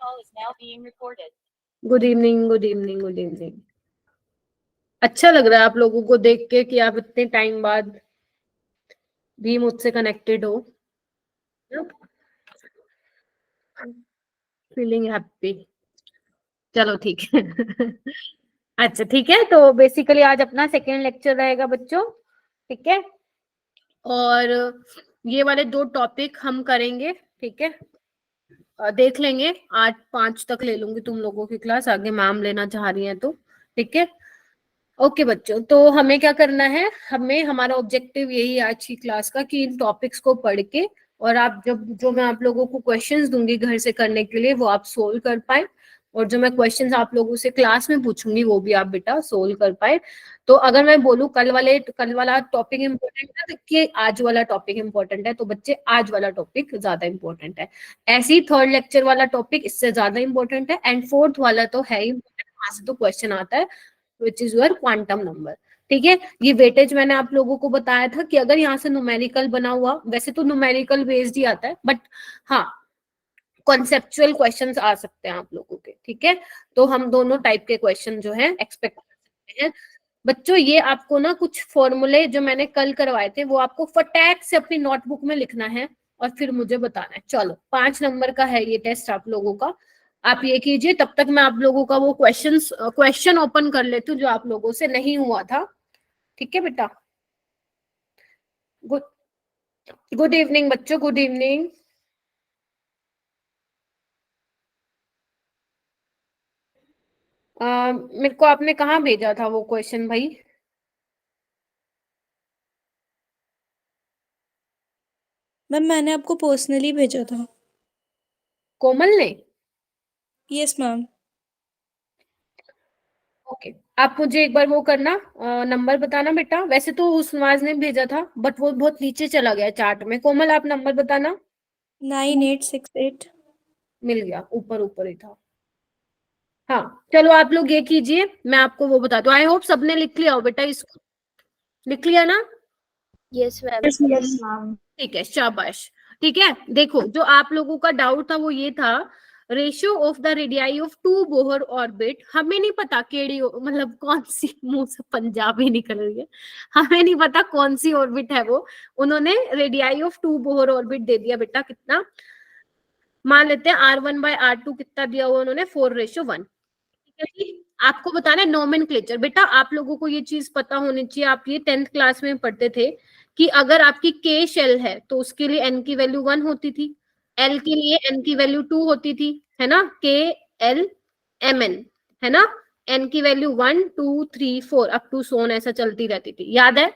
Good evening, good evening, good evening. अच्छा लग रहा है आप लोगों को देख के कि आप इतने टाइम बाद भी मुझसे कनेक्टेड हो। Feeling happy. चलो ठीक है। अच्छा ठीक है, तो बेसिकली आज अपना सेकेंड लेक्चर रहेगा बच्चों, ठीक है। और ये वाले 2 टॉपिक हम करेंगे, ठीक है। देख लेंगे, 8-5 तक ले लूंगी तुम लोगों की क्लास, आगे मैम लेना चाह रही है तो ठीक है। ओके बच्चों, तो हमें क्या करना है, हमें हमारा ऑब्जेक्टिव यही है आज की क्लास का कि इन टॉपिक्स को पढ़ के और आप जब जो मैं आप लोगों को क्वेश्चंस दूंगी घर से करने के लिए वो आप सोल्व कर पाए, और जो मैं क्वेश्चंस आप लोगों से क्लास में पूछूंगी वो भी आप बेटा सोल्व कर पाए। तो अगर मैं बोलूं कल वाला टॉपिक इम्पोर्टेंट है तो कि आज वाला टॉपिक इम्पोर्टेंट है, तो बच्चे आज वाला टॉपिक ज्यादा इम्पोर्टेंट है। ऐसे ही थर्ड लेक्चर वाला टॉपिक इससे ज्यादा इम्पोर्टेंट है, एंड फोर्थ वाला तो है ही, वहां से तो क्वेश्चन आता है which is your quantum number, ठीक है। ये वेटेज मैंने आप लोगों को बताया था कि अगर यहाँ से न्यूमेरिकल बना हुआ, वैसे तो न्यूमेरिकल बेस्ड ही आता है, बट हाँ कॉन्सेप्चुअल क्वेश्चंस आ सकते हैं आप लोगों के, ठीक है। तो हम दोनों टाइप के क्वेश्चन जो है एक्सपेक्ट कर सकते हैं बच्चों। ये आपको ना कुछ फॉर्मूले जो मैंने कल करवाए थे वो आपको फटाक से अपनी नोटबुक में लिखना है और फिर मुझे बताना है। चलो 5 नंबर का है ये टेस्ट आप लोगों का, आप ये कीजिए, तब तक मैं आप लोगों का वो क्वेश्चन ओपन कर लेती हूँ जो आप लोगों से नहीं हुआ था, ठीक है बेटा। गुड गुड इवनिंग बच्चों, गुड इवनिंग। मेरे को आपने कहाँ भेजा था वो क्वेश्चन भाई? मैम मैंने आपको पर्सनली भेजा था। कोमल ने? Yes ma'am. ओके, आप मुझे एक बार वो करना, नंबर बताना बेटा। वैसे तो उस नवाज ने भेजा था बट वो बहुत नीचे चला गया चार्ट में। कोमल आप नंबर बताना। 9868। मिल गया, ऊपर ऊपर ही था। हाँ चलो आप लोग ये कीजिए, मैं आपको वो बता दूं। आई होप सबने लिख लिया हो बेटा, इसको लिख लिया ना? Yes ma'am. Yes ma'am. ठीक है, शाबाश। ठीक है, देखो जो आप लोगों का डाउट था वो ये था, ratio of the radii of 2 Bohr orbit. हमें नहीं पता केड़ी मतलब कौन सी, मुंह से पंजाबी निकल रही है, हमें नहीं पता कौन सी ऑर्बिट है वो। उन्होंने रेडियाई ऑफ 2 बोहर ऑर्बिट दे दिया बेटा, कितना मान लेते हैं R1/R2 कितना दिया हुआ उन्होंने, 4:1, ठीक है जी। आपको बताना है नोमेनक्लेचर। बेटा आप लोगों को ये चीज पता होनी चाहिए, आप ये 10th क्लास में पढ़ते थे कि अगर आपकी के शेल है तो उसके लिए एन की वैल्यू 1 होती थी, एल के लिए एन की वैल्यू 2 होती थी, है ना, के एल एम एन, है ना। एन की वैल्यू 1 2 3 4 अप टू सोन ऐसा चलती रहती थी, याद है?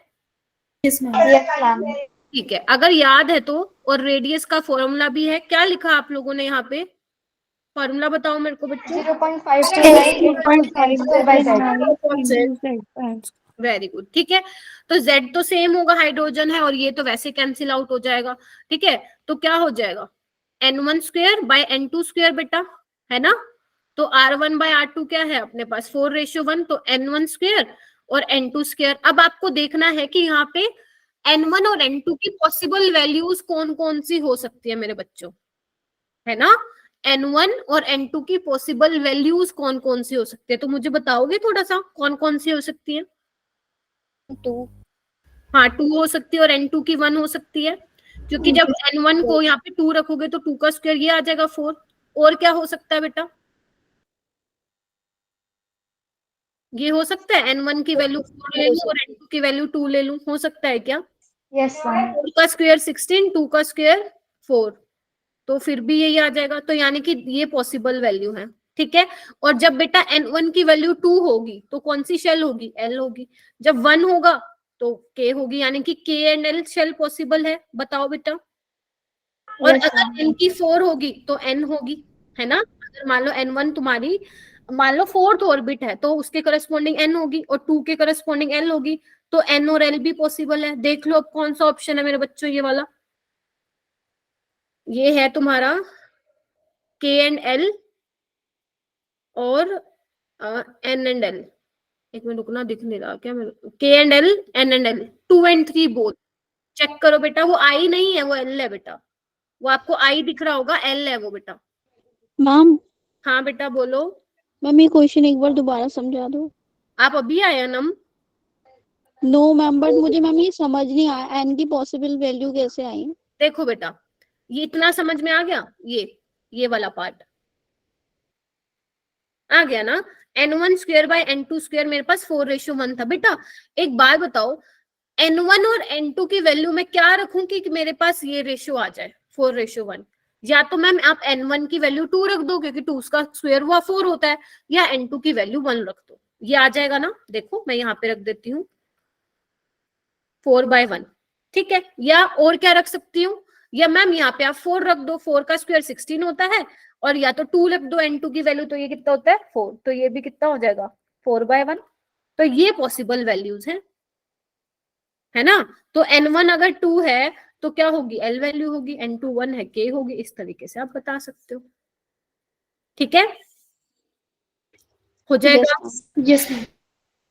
Yes ma'am. ठीक है, अगर याद है तो, और रेडियस का फॉर्मूला भी है, क्या लिखा आप लोगों ने यहाँ पे? फॉर्मूला बताओ मेरे को बच्चों। 0.529 वेरी गुड, ठीक है। तो Z तो सेम होगा, हाइड्रोजन है, और ये तो वैसे कैंसिल आउट हो जाएगा, ठीक है। तो क्या हो जाएगा, N1² बाय N2² बेटा, है ना। तो R1/R2 क्या है अपने पास, 4:1, तो N1² और N2²। अब आपको देखना है कि यहाँ पे N1 और N2 की पॉसिबल वैल्यूज कौन कौन सी हो सकती है मेरे बच्चों, है ना। N1 और N2 की पॉसिबल वैल्यूज कौन कौन सी हो सकती है, तो मुझे बताओगे थोड़ा सा कौन कौन सी हो सकती है? 2। हाँ 2 हो सकती है, और N2 की 1 हो सकती है, क्योंकि जब N1 को यहाँ पे 2 रखोगे तो 2 का स्क्वायर ये आ जाएगा 4। और क्या हो सकता है बेटा? ये हो सकता है N1 की वैल्यू 4 ले लूं और N2 की वैल्यू 2 ले लूं, हो सकता है क्या? Yes ma'am. 4 का स्क्वायर 16, 2 का स्क्वायर 4, तो फिर भी यही आ जाएगा, तो यानी कि ये पॉसिबल वैल्यू है, ठीक है। और जब बेटा N1 की वैल्यू 2 होगी तो कौन सी शेल होगी, L होगी। जब 1 होगा तो K होगी, यानी कि K and L shall possible है, बताओ बेटा। और अगर N की 4 होगी तो N होगी, है ना। अगर मान लो N1 तुम्हारी मान लो 4th ऑर्बिट है तो उसके करस्पॉन्डिंग N होगी, और 2 के करस्पॉन्डिंग L होगी, तो N और L भी पॉसिबल है। देख लो अब कौन सा ऑप्शन है मेरे बच्चों, ये वाला, ये है तुम्हारा K एंड L और N एंड L। एक मिनट रुकना, दिख नहीं रहा क्या मेरे, K and L, N and L, 2 and 3 both. Check करो बेटा, वो I नहीं है, वो L है बेटा, वो आपको I दिख रहा होगा, L है वो बेटा। मैम हाँ बेटा बोलो। मैम ये क्वेश्चन एक बार दोबारा समझा दो। आप अभी आया ना? नो मैम, बट मुझे मैम ये समझ नहीं आया, एन की पॉसिबल वैल्यू कैसे आई। देखो बेटा, ये इतना समझ में आ गया, ये वाला पार्ट आ गया ना। n1 square by n2 square मेरे पास 4:1 था बेटा। एक बार बताओ, n1 और n2 की वैल्यू में क्या रखूं कि मेरे पास ये रेशियो आ जाए 4:1। या तो मैम आप n1 की वैल्यू 2 रख दो क्योंकि 2 का स्क्वायर हुआ 4 होता है, या n2 की वैल्यू 1 रख दो, ये आ जाएगा ना। देखो मैं यहाँ पे रख देती हूँ 4/1, ठीक है। या और क्या रख सकती हूँ, या मैम यहाँ पे आप 4 रख दो, 4 का स्क्वायर 16 होता है, और या तो 2 रख दो n2 की वैल्यू, तो ये कितना होता है 4, तो ये भी कितना हो जाएगा 4/1। तो ये पॉसिबल वैल्यूज है ना। तो n1 अगर 2 है तो क्या होगी, l वैल्यू होगी, n2 1 है, k होगी। इस तरीके से आप बता सकते हो, ठीक है, हो जाएगा। Yes ma'am.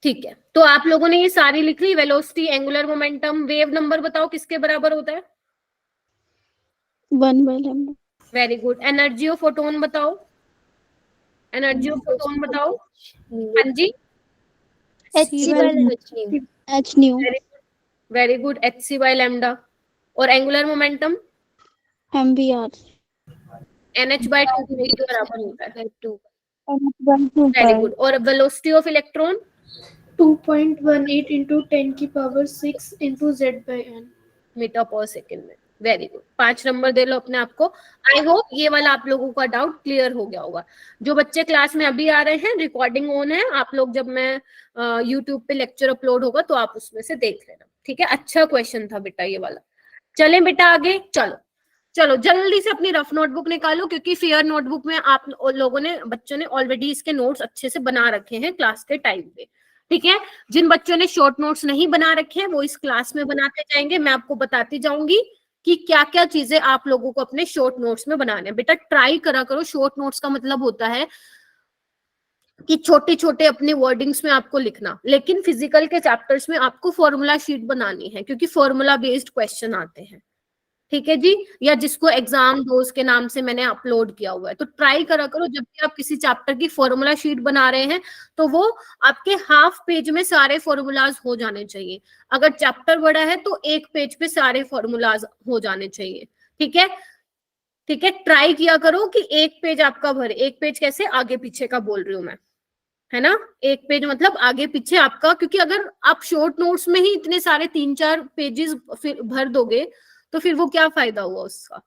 ठीक है, तो आप लोगों ने ये सारी लिख ली, velocity, angular momentum, wave number बताओ किसके बराबर होता है? 1/λ। Very good. Energy of photon बताओ, एनर्जी ऑफ फोटोन बताओ। हाँ जी, h nu. Very good, hc/λ। और एंगुलर मोमेंटम mvr। nh/2 के बराबर होता है। Very very good. और वेलोसिटी ऑफ इलेक्ट्रॉन 2.18 into 10 की पावर 6 into z/n मीटर पर सेकेंड में। वेरी गुड, 5 नंबर दे लो अपने आप को। आई होप ये वाला आप लोगों का डाउट क्लियर हो गया होगा। जो बच्चे क्लास में अभी आ रहे हैं, रिकॉर्डिंग ऑन है, आप लोग जब मैं यूट्यूब पे लेक्चर अपलोड होगा तो आप उसमें से देख लेना, ठीक है। अच्छा क्वेश्चन था बेटा ये वाला। चलें बेटा आगे, चलो चलो जल्दी से अपनी रफ नोटबुक निकालो, क्योंकि फेयर नोटबुक में आप लोगों ने, बच्चों ने ऑलरेडी इसके नोट्स अच्छे से बना रखे हैं क्लास के टाइम पे, ठीक है। जिन बच्चों ने शॉर्ट नोट्स नहीं बना रखे हैं वो इस क्लास में बनाते जाएंगे। मैं आपको बताती जाऊंगी कि क्या क्या चीजें आप लोगों को अपने शॉर्ट नोट्स में बनाने हैं। बेटा ट्राई करा करो, शॉर्ट नोट्स का मतलब होता है कि छोटे छोटे अपने वर्डिंग्स में आपको लिखना, लेकिन फिजिकल के चैप्टर्स में आपको फॉर्मूला शीट बनानी है, क्योंकि फॉर्मूला बेस्ड क्वेश्चन आते हैं, ठीक है जी। या जिसको एग्जाम दोस्त के नाम से मैंने अपलोड किया हुआ है। तो ट्राई करा करो जब भी आप किसी चैप्टर की फॉर्मूला शीट बना रहे हैं तो वो आपके हाफ पेज में सारे फॉर्मूलाज हो जाने चाहिए। अगर चैप्टर बड़ा है तो 1 पेज पे सारे फॉर्मूलाज हो जाने चाहिए, ठीक है। ठीक है, ट्राई किया करो कि 1 पेज आपका भरे। 1 पेज कैसे, आगे पीछे का बोल रही हूं मैं, है ना। 1 पेज मतलब आगे पीछे आपका, क्योंकि अगर आप शॉर्ट नोट्स में ही इतने सारे 3-4 पेजेस फिर भर दोगे तो फिर वो क्या फायदा हुआ उसका,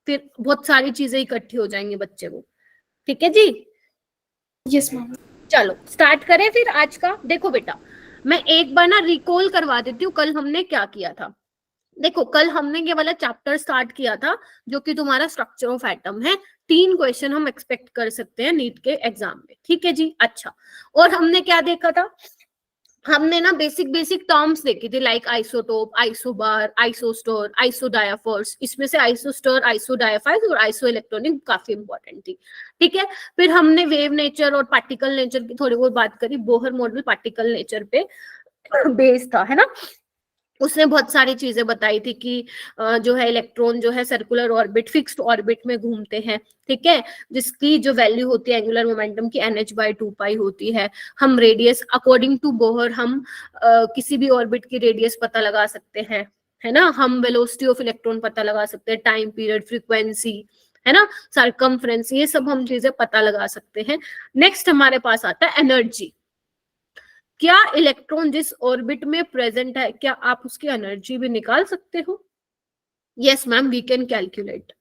फिर बहुत सारी चीजें इकट्ठी हो जाएंगी बच्चे को, ठीक है जी। Yes ma'am. चलो स्टार्ट करें फिर आज का। देखो बेटा, मैं एक बार ना रिकॉल करवा देती हूँ कल हमने क्या किया था। देखो कल हमने ये वाला चैप्टर स्टार्ट किया था जो कि तुम्हारा स्ट्रक्चर ऑफ एटम है। 3 क्वेश्चन हम एक्सपेक्ट कर सकते हैं नीट के एग्जाम में, ठीक है जी। अच्छा, और हमने क्या देखा था, हमने ना बेसिक टर्म्स देखी थी, लाइक आइसोटोप, आइसोबार, आइसोस्टर, आइसोडायाफर्स। इसमें से आइसोस्टर, आइसोडायाफाइज और आइसो इलेक्ट्रॉनिक काफी इंपॉर्टेंट थी, ठीक है। फिर हमने वेव नेचर और पार्टिकल नेचर की थोड़ी बहुत बात करी। बोहर मॉडल पार्टिकल नेचर पे बेस्ड था, है ना। उसने बहुत सारी चीजें बताई थी कि जो है इलेक्ट्रॉन जो है सर्कुलर ऑर्बिट, फिक्स्ड ऑर्बिट में घूमते हैं, ठीक है, जिसकी जो वैल्यू होती है एंगुलर मोमेंटम की nh/2π होती है। हम रेडियस अकॉर्डिंग टू बोहर हम किसी भी ऑर्बिट की रेडियस पता लगा सकते हैं, है ना। हम वेलोसिटी ऑफ इलेक्ट्रॉन पता लगा सकते हैं, टाइम पीरियड, फ्रीक्वेंसी, है ना, सरकमफ्रेंस, ये सब हम चीजें पता लगा सकते हैं। नेक्स्ट हमारे पास आता है एनर्जी। क्या इलेक्ट्रॉन जिस ऑर्बिट में प्रेजेंट है, क्या आप उसकी एनर्जी भी निकाल सकते हो? Yes ma'am, we can calculate.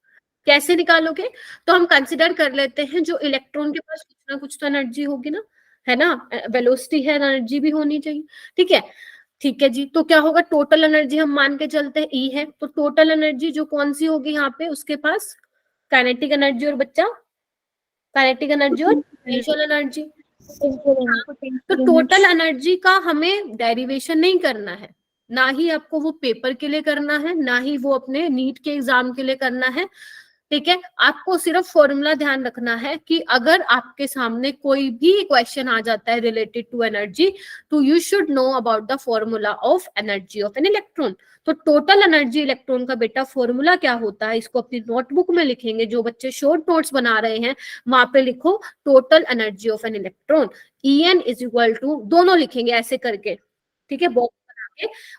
कैसे निकालोगे? तो हम कंसिडर कर लेते हैं जो इलेक्ट्रॉन के पास कुछ ना कुछ तो एनर्जी होगी ना, है ना। वेलोसिटी है, एनर्जी भी होनी चाहिए, ठीक है। ठीक है जी, तो क्या होगा, टोटल एनर्जी हम मान के चलते हैं E है, तो टोटल एनर्जी जो कौन सी होगी यहाँ पे, उसके पास काइनेटिक एनर्जी और बच्चा काइनेटिक एनर्जी और पोटेंशियल एनर्जी। तो टोटल एनर्जी का हमें डेरिवेशन नहीं करना है, ना ही आपको वो पेपर के लिए करना है, ना ही वो अपने नीट के एग्जाम के लिए करना है। ठीक है, आपको सिर्फ फॉर्मूला ध्यान रखना है कि अगर आपके सामने कोई भी क्वेश्चन आ जाता है रिलेटेड टू एनर्जी, तो you should know about the formula of energy of an electron. तो टोटल एनर्जी इलेक्ट्रॉन का बेटा फॉर्मूला क्या होता है, इसको अपनी नोटबुक में लिखेंगे। जो बच्चे शॉर्ट नोट्स बना रहे हैं वहां पे लिखो total energy of an electron, En is equal to, दोनों लिखेंगे ऐसे करके, ठीक है, box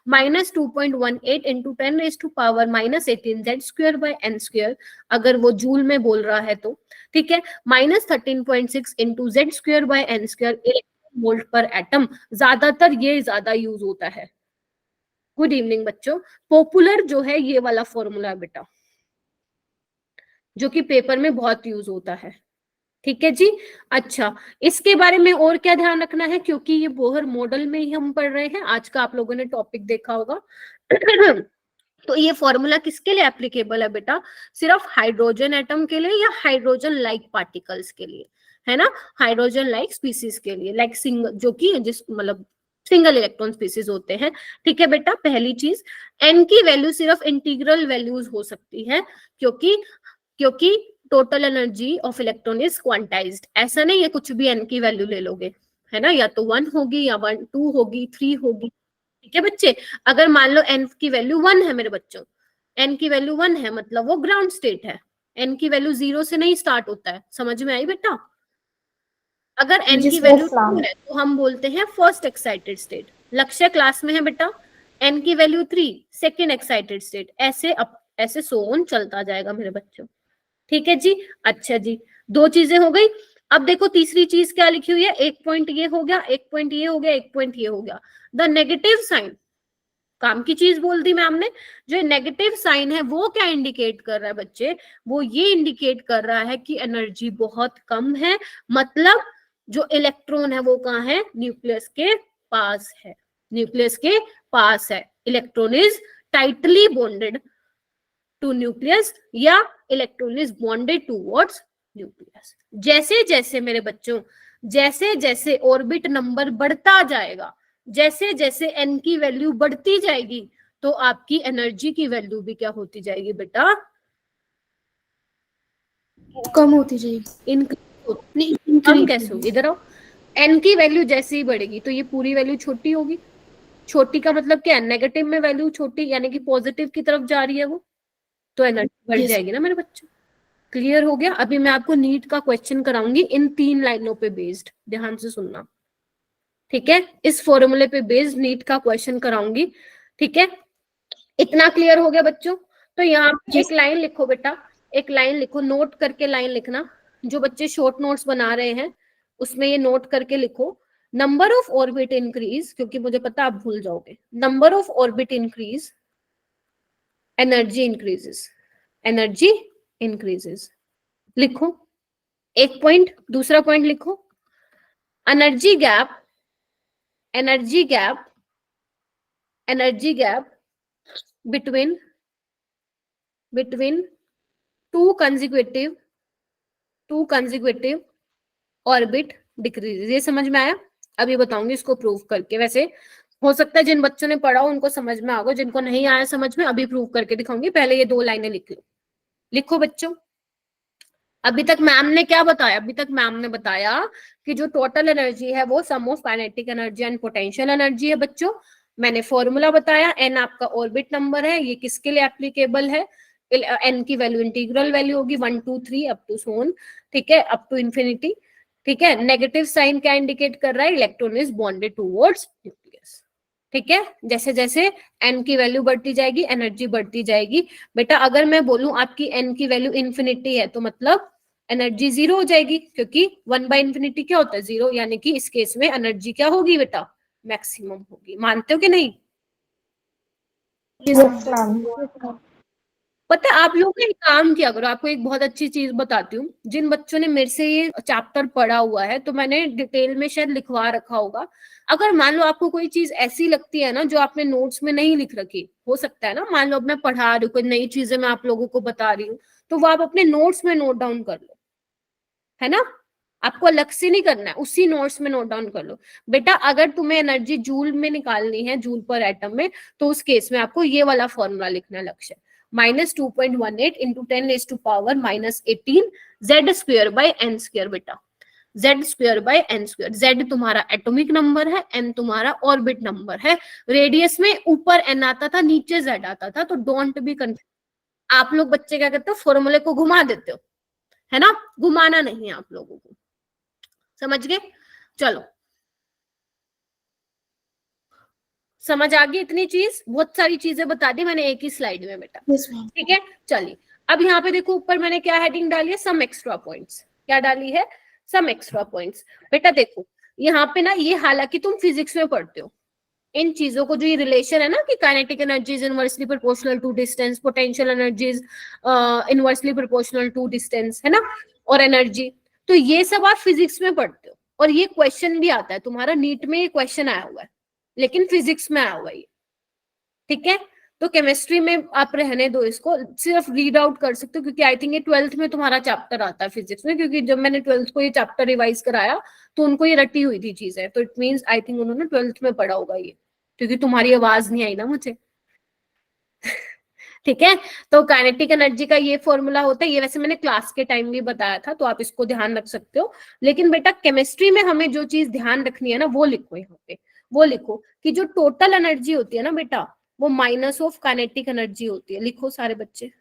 minus 2.18 into 10⁻⁻18 Z² by n², अगर वो जूल में बोल रहा है तो, ठीक है, minus 13.6 into Z² by n² electron volt per atom. ज्यादातर ये ज्यादा यूज होता है। गुड इवनिंग बच्चों, पॉपुलर जो है ये वाला फॉर्मूला है बेटा, जो कि पेपर में बहुत यूज होता है, ठीक है जी। अच्छा, इसके बारे में और क्या ध्यान रखना है, क्योंकि ये बोहर मॉडल में ही हम पढ़ रहे हैं, आज का आप लोगों ने टॉपिक देखा होगा। तो ये फॉर्मूला किसके लिए एप्लीकेबल है बेटा, सिर्फ हाइड्रोजन एटम के लिए या हाइड्रोजन लाइक पार्टिकल्स के लिए, है ना, हाइड्रोजन लाइक स्पीसीज के लिए, लाइक सिंगल, जो कि जिस मतलब सिंगल इलेक्ट्रॉन स्पीसीज होते हैं, ठीक है बेटा। पहली चीज, एन की वैल्यू सिर्फ इंटीग्रल वैल्यूज हो सकती है, क्योंकि total energy of electron is quantized. ऐसा नहीं है कुछ भी एन की वैल्यू ले लोगे, है ना, या तो 1 होगी या 1 2 होगी 3 होगी, ठीक है बच्चे। अगर मान लो एन की वैल्यू 1 है मेरे बच्चों, एन की वैल्यू 1 है मतलब वो ग्राउंड स्टेट है, एन की वैल्यू 0 से नहीं स्टार्ट होता है, समझ में आई बेटा। अगर एन की वैल्यू 2 है तो हम बोलते हैं फर्स्ट एक्साइटेड स्टेट। लक्ष्य क्लास में है बेटा, एन की वैल्यू 3 सेकेंड एक्साइटेड स्टेट, ऐसे सो ऑन चलता जाएगा मेरे बच्चों, ठीक है जी। अच्छा जी, 2 चीजें हो गई। अब देखो तीसरी चीज क्या लिखी हुई है, एक पॉइंट ये हो गया, एक पॉइंट ये हो गया, एक पॉइंट ये हो गया। द नेगेटिव साइन, काम की चीज बोल दी मैम ने। जो नेगेटिव साइन है वो क्या इंडिकेट कर रहा है बच्चे, वो ये इंडिकेट कर रहा है कि एनर्जी बहुत कम है, मतलब जो इलेक्ट्रॉन है वो कहाँ है, न्यूक्लियस के पास है, न्यूक्लियस के पास है। Electron is tightly bonded to nucleus या electron is bonded towards nucleus. जैसे जैसे मेरे बच्चों, जैसे जैसे ऑर्बिट नंबर बढ़ता जाएगा, जैसे जैसे एन की वैल्यू बढ़ती जाएगी, तो आपकी एनर्जी की वैल्यू भी क्या होती जाएगी बेटा, कम होती जाएगी। कम कैसे होगी, इधर आओ। एन की वैल्यू जैसे ही बढ़ेगी तो ये पूरी वैल्यू छोटी होगी। छोटी का मतलब क्या है, नेगेटिव में वैल्यू छोटी, यानी कि पॉजिटिव की तरफ जा रही है वो, तो एनर्जी बढ़ जाएगी ना मेरे बच्चों। क्लियर हो गया। अभी मैं आपको नीट का क्वेश्चन कराऊंगी इन 3 लाइनों पे बेस्ड, ध्यान से सुनना, ठीक है। इस फॉर्मूले पे बेस्ड नीट का क्वेश्चन कराऊंगी, ठीक है। इतना क्लियर हो गया बच्चों। तो यहाँ पे एक लाइन लिखो बेटा, एक लाइन लिखो, नोट करके लाइन लिखना। जो बच्चे शॉर्ट नोट्स बना रहे हैं उसमें ये नोट करके लिखो, नंबर ऑफ ऑर्बिट इंक्रीज, क्योंकि मुझे पता आप भूल जाओगे, number of orbit increase, energy increases, energy increases. लिखो एक पॉइंट, दूसरा पॉइंट लिखो, energy gap, energy gap, energy gap between two consecutive orbit decrease. ये समझ में आया? अभी बताऊंगी इसको प्रूव करके। वैसे हो सकता है जिन बच्चों ने पढ़ा हो उनको समझ में आ गया, जिनको नहीं आया समझ में अभी प्रूव करके दिखाऊंगी। पहले ये 2 लाइनें लिख लो। लिखो बच्चों, अभी तक मैम ने क्या बताया, अभी तक मैम ने बताया कि जो टोटल एनर्जी है वो sum of kinetic energy and potential energy है बच्चों। मैंने फॉर्मूला बताया, एन आपका ऑर्बिट नंबर है, ये किसके लिए एप्लीकेबल है, एन की वैल्यू इंटीग्रल वैल्यू होगी 1 2 3 अप टू सोन, ठीक है, अप टू इंफिनिटी, ठीक है। नेगेटिव साइन क्या इंडिकेट कर रहा है, electron is bonded towards nucleus, ठीक है। जैसे जैसे एन की वैल्यू बढ़ती जाएगी एनर्जी बढ़ती जाएगी। बेटा अगर मैं बोलूं आपकी एन की वैल्यू इंफिनिटी है तो मतलब एनर्जी 0 हो जाएगी, क्योंकि 1/इंफिनिटी क्या होता है 0, यानी कि इस केस में एनर्जी क्या होगी बेटा, मैक्सिमम होगी। मानते हो कि नहीं? पता है आप लोग एक काम किया करो, आपको एक बहुत अच्छी चीज बताती हूँ। जिन बच्चों ने मेरे से ये चैप्टर पढ़ा हुआ है तो मैंने डिटेल में शायद लिखवा रखा होगा। अगर मान लो आपको कोई चीज ऐसी लगती है ना जो आपने नोट्स में नहीं लिख रखी, हो सकता है ना, मान लो अब मैं पढ़ा रही हूँ, कोई नई चीजें मैं आप लोगों को बता रही हूँ, तो वो आप अपने नोट्स में नोट डाउन कर लो, है ना। आपको अलग से नहीं करना है, उसी नोट्स में नोट डाउन कर लो। बेटा अगर तुम्हें एनर्जी जूल में निकालनी है, जूल पर एटम में, तो उस केस में आपको ये वाला फॉर्मूला लिखना है Lakshya, minus 2.18 into 10⁻⁻18 z square by n square बेटा, z square by n square. z तुम्हारा एटॉमिक नंबर है, n तुम्हारा ऑर्बिट नंबर है। रेडियस में ऊपर n आता था, नीचे z आता था, तो डोंट बी कंफ्यूज। आप लोग बच्चे क्या करते हो, फॉर्मूले को घुमा देते हो, है ना, घुमाना नहीं है आप लोगों को, समझ गए। चलो समझ आ गई इतनी चीज, बहुत सारी चीजें बता दी मैंने एक ही स्लाइड में बेटा, Yes, ma'am. ठीक है। चलिए अब यहाँ पे देखो ऊपर मैंने क्या हेडिंग डाली है, सम एक्स्ट्रा पॉइंट्स। क्या डाली है, सम एक्स्ट्रा पॉइंट्स। बेटा देखो यहाँ पे ना, ये हालांकि तुम फिजिक्स में पढ़ते हो इन चीजों को, जो ये रिलेशन है ना कि kinetic energy is inversely proportional to distance, potential energy is inversely proportional to distance, है ना, और एनर्जी, तो ये सब आप फिजिक्स में पढ़ते हो। और ये क्वेश्चन भी आता है तुम्हारा नीट में, ये क्वेश्चन आया हुआ है, लेकिन फिजिक्स में आया हुआ है, ठीक है। तो केमिस्ट्री में आप रहने दो इसको, सिर्फ रीड आउट कर सकते हो, क्योंकि आई थिंक ये 12th में तुम्हारा चैप्टर आता है फिजिक्स में, क्योंकि जब मैंने 12th को ये चैप्टर रिवाइज कराया तो उनको ये रटी हुई थी चीजें, तो इट मींस आई थिंक उन्होंने 12th में पढ़ा होगा ये, क्योंकि तुम्हारी आवाज नहीं आई ना मुझे ठीक है। तो काइनेटिक एनर्जी का ये फॉर्मूला होता है, ये वैसे मैंने क्लास के टाइम भी बताया था, तो आप इसको ध्यान रख सकते हो। लेकिन बेटा केमिस्ट्री में हमें जो चीज ध्यान रखनी है ना, वो लिखो यहाँ पे, वो लिखो कि जो टोटल एनर्जी होती है ना बेटा, वो माइनस ऑफ काइनेटिक एनर्जी होती है। लिखो सारे बच्चे,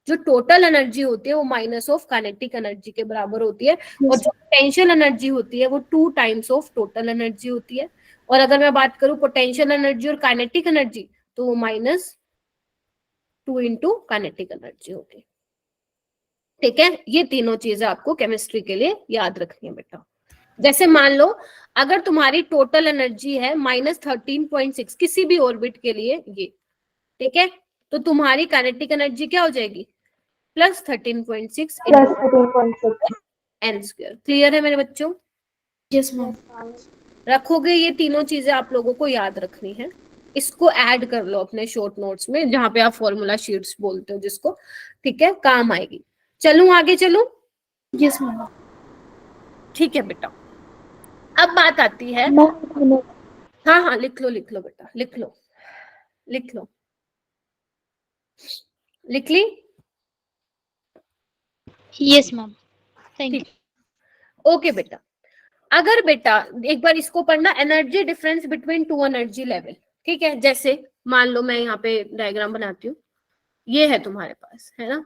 जो टोटल एनर्जी होती है वो माइनस ऑफ काइनेटिक एनर्जी के बराबर होती है, और जो पोटेंशियल एनर्जी होती है वो 2 टाइम्स ऑफ टोटल एनर्जी होती है। और अगर मैं बात करूं पोटेंशियल एनर्जी और काइनेटिक एनर्जी, तो वो -2 इंटू काइनेटिक एनर्जी होती है, ठीक है। ये तीनों चीजें आपको केमिस्ट्री के लिए याद रखनी है बेटा। जैसे मान लो अगर तुम्हारी टोटल एनर्जी है -13.6 किसी भी ऑर्बिट के लिए ये, ठीक है, तो तुम्हारी काइनेटिक एनर्जी क्या हो जाएगी, +13.6 n स्क्वायर। क्लियर है मेरे बच्चों? Yes, ma'am. रखोगे, ये तीनों चीजें आप लोगों को याद रखनी है। इसको ऐड कर लो अपने शॉर्ट नोट्स में, जहां पे आप फॉर्मूला शीट्स बोलते हो जिसको, ठीक है, काम आएगी। चलूं आगे, चलूं? Yes, ma'am. ठीक है बेटा। अब बात आती है, हाँ हाँ लिख लो बेटा, लिख लो, लिख ली? Yes ma'am, thank you. Okay बेटा, अगर बेटा एक बार इसको पढ़ना, energy difference between 2 energy level, ठीक है। जैसे मान लो मैं यहाँ पे डायग्राम बनाती हूँ, ये है तुम्हारे पास, है ना,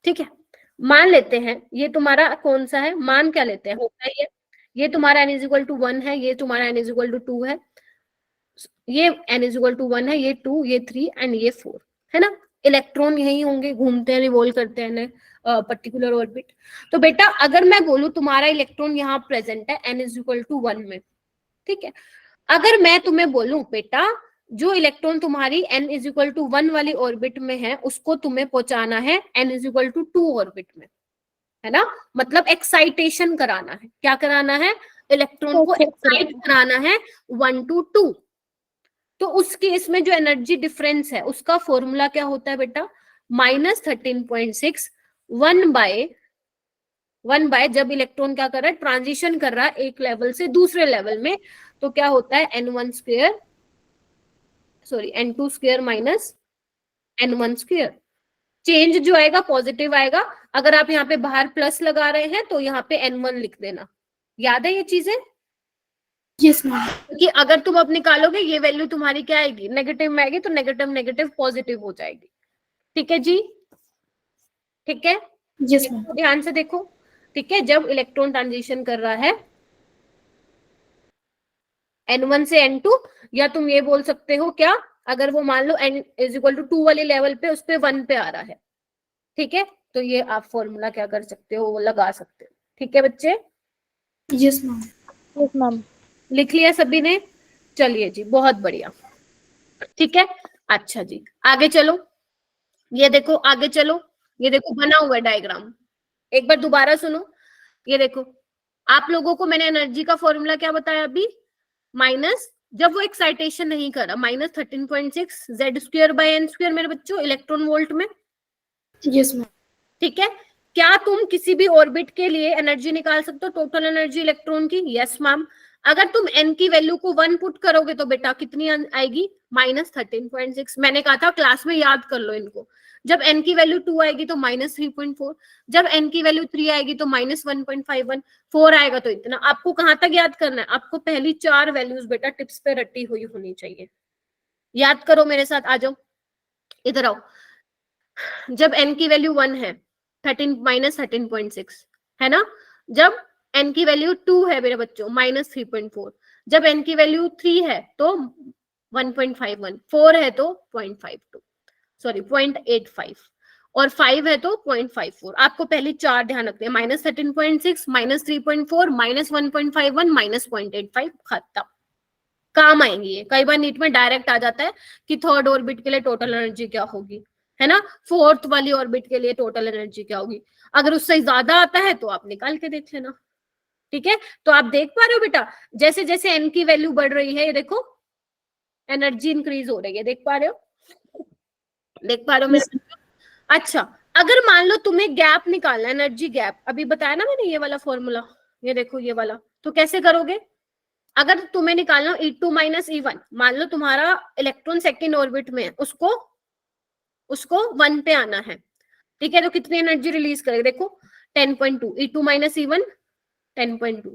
ठीक है। मान लेते हैं ये तुम्हारा कौन सा है, मान क्या लेते हैं, होता है ये तुम्हारा n = 1 है, ये तुम्हारा n = 2 है, ये n = 1 है, ये 2, ये 3 एंड ये 4, है ना। इलेक्ट्रॉन यही होंगे, घूमते हैं, रिवॉल्व करते हैं पर्टिकुलर ऑर्बिट। तो बेटा अगर मैं बोलूं तुम्हारा इलेक्ट्रॉन यहाँ प्रेजेंट है n = 1 में, ठीक है, अगर मैं तुम्हें बोलूं बेटा जो इलेक्ट्रॉन तुम्हारी n = 1 वाली ऑर्बिट में है उसको तुम्हें पहुंचाना है n = 2 ऑर्बिट में, है ना, मतलब एक्साइटेशन कराना है। क्या कराना है, इलेक्ट्रॉन को एक्साइट कराना है 1 to 2। तो उस केस में जो एनर्जी डिफरेंस है उसका फॉर्मूला क्या होता है बेटा, -13.6 1 बाय जब इलेक्ट्रॉन क्या कर रहा है, ट्रांजिशन कर रहा है एक लेवल से दूसरे लेवल में, तो क्या होता है n2 square minus n1 square. Change जो आएगा पॉजिटिव आएगा। अगर आप यहाँ पे बाहर प्लस लगा रहे हैं तो यहाँ पे n1 लिख देना। याद है ये चीजें? Yes, ma'am. कि अगर तुम अब निकालोगे ये वैल्यू तुम्हारी क्या आएगी, नेगेटिव में आएगी, तो नेगेटिव नेगेटिव पॉजिटिव हो जाएगी। ठीक है जी, ठीक है, Yes, ma'am. ध्यान से देखो, ठीक है। जब इलेक्ट्रॉन ट्रांजिशन कर रहा है n1 से n2, या तुम ये बोल सकते हो क्या, अगर वो मान लो n = 2 वाले लेवल पे उस पे 1 पे आ रहा है, ठीक है, तो ये आप फॉर्मूला क्या कर सकते हो, वो लगा सकते हो। ठीक है बच्चे? Yes, ma'am. Yes ma'am. लिख लिया सभी ने? चलिए जी, बहुत बढ़िया, ठीक है। अच्छा जी, आगे चलो, ये देखो, आगे चलो, ये देखो बना हुआ है डायग्राम, एक बार दोबारा सुनो। ये देखो, आप लोगों को मैंने एनर्जी का फॉर्मूला क्या बताया अभी, माइनस, जब वो एक्साइटेशन नहीं कर रहा, -13.6 z² बाय n² मेरे बच्चों, इलेक्ट्रॉन वोल्ट में। Yes, ma'am. ठीक है, क्या तुम किसी भी ऑर्बिट के लिए एनर्जी निकाल सकते हो, टोटल एनर्जी इलेक्ट्रॉन की? Yes ma'am. अगर तुम n की वैल्यू को 1 पुट करोगे तो बेटा कितनी आएगी, -13.6। मैंने कहा था क्लास में याद कर लो इनको। जब n की वैल्यू 2 आएगी तो -3.4, जब n की वैल्यू 3 आएगी तो -1.51, 4 आएगा तो इतना। आपको कहां तक याद करना है, आपको पहली 4 वैल्यूज बेटा टिप्स पे रटी हुई होनी चाहिए। याद करो मेरे साथ, आ जाओ इधर आओ। जब n की वैल्यू 1 है, 13 है ना। जब n की वैल्यू 2 है मेरे बच्चों, -3.4। जब n की वैल्यू 3 है तो 1.51, 4 है तो 0.52, सॉरी 0.85, और 5 है तो 0.54। आपको पहली 4 ध्यान रखते हैं, -13.6, -3.4, -1.51, -0.85, खत्म। काम आएंगी ये। कई बार नीट में डायरेक्ट आ जाता है कि थर्ड ऑर्बिट के लिए टोटल एनर्जी क्या होगी, है ना, फोर्थ वाली ऑर्बिट के लिए टोटल एनर्जी क्या होगी। अगर उससे ज्यादा आता है तो आप निकाल के देख लेना, ठीक है। तो आप देख पा रहे हो बेटा, जैसे जैसे एन की वैल्यू बढ़ रही है, ये देखो एनर्जी इंक्रीज हो रही है, देख पा रहे हो, देख पा रहे हो मेरे। अच्छा, अगर मान लो तुम्हें गैप निकालना, एनर्जी गैप, अभी बताया ना मैंने ये वाला फॉर्मूला, ये देखो ये वाला, तो कैसे करोगे। अगर तुम्हें निकालना E2 - E1, मान लो तुम्हारा इलेक्ट्रॉन सेकेंड ऑर्बिट में है, उसको 1 पे आना है, ठीक है। तो कितनी एनर्जी रिलीज करेगा, देखो 10.2, E2 - E1 10.2।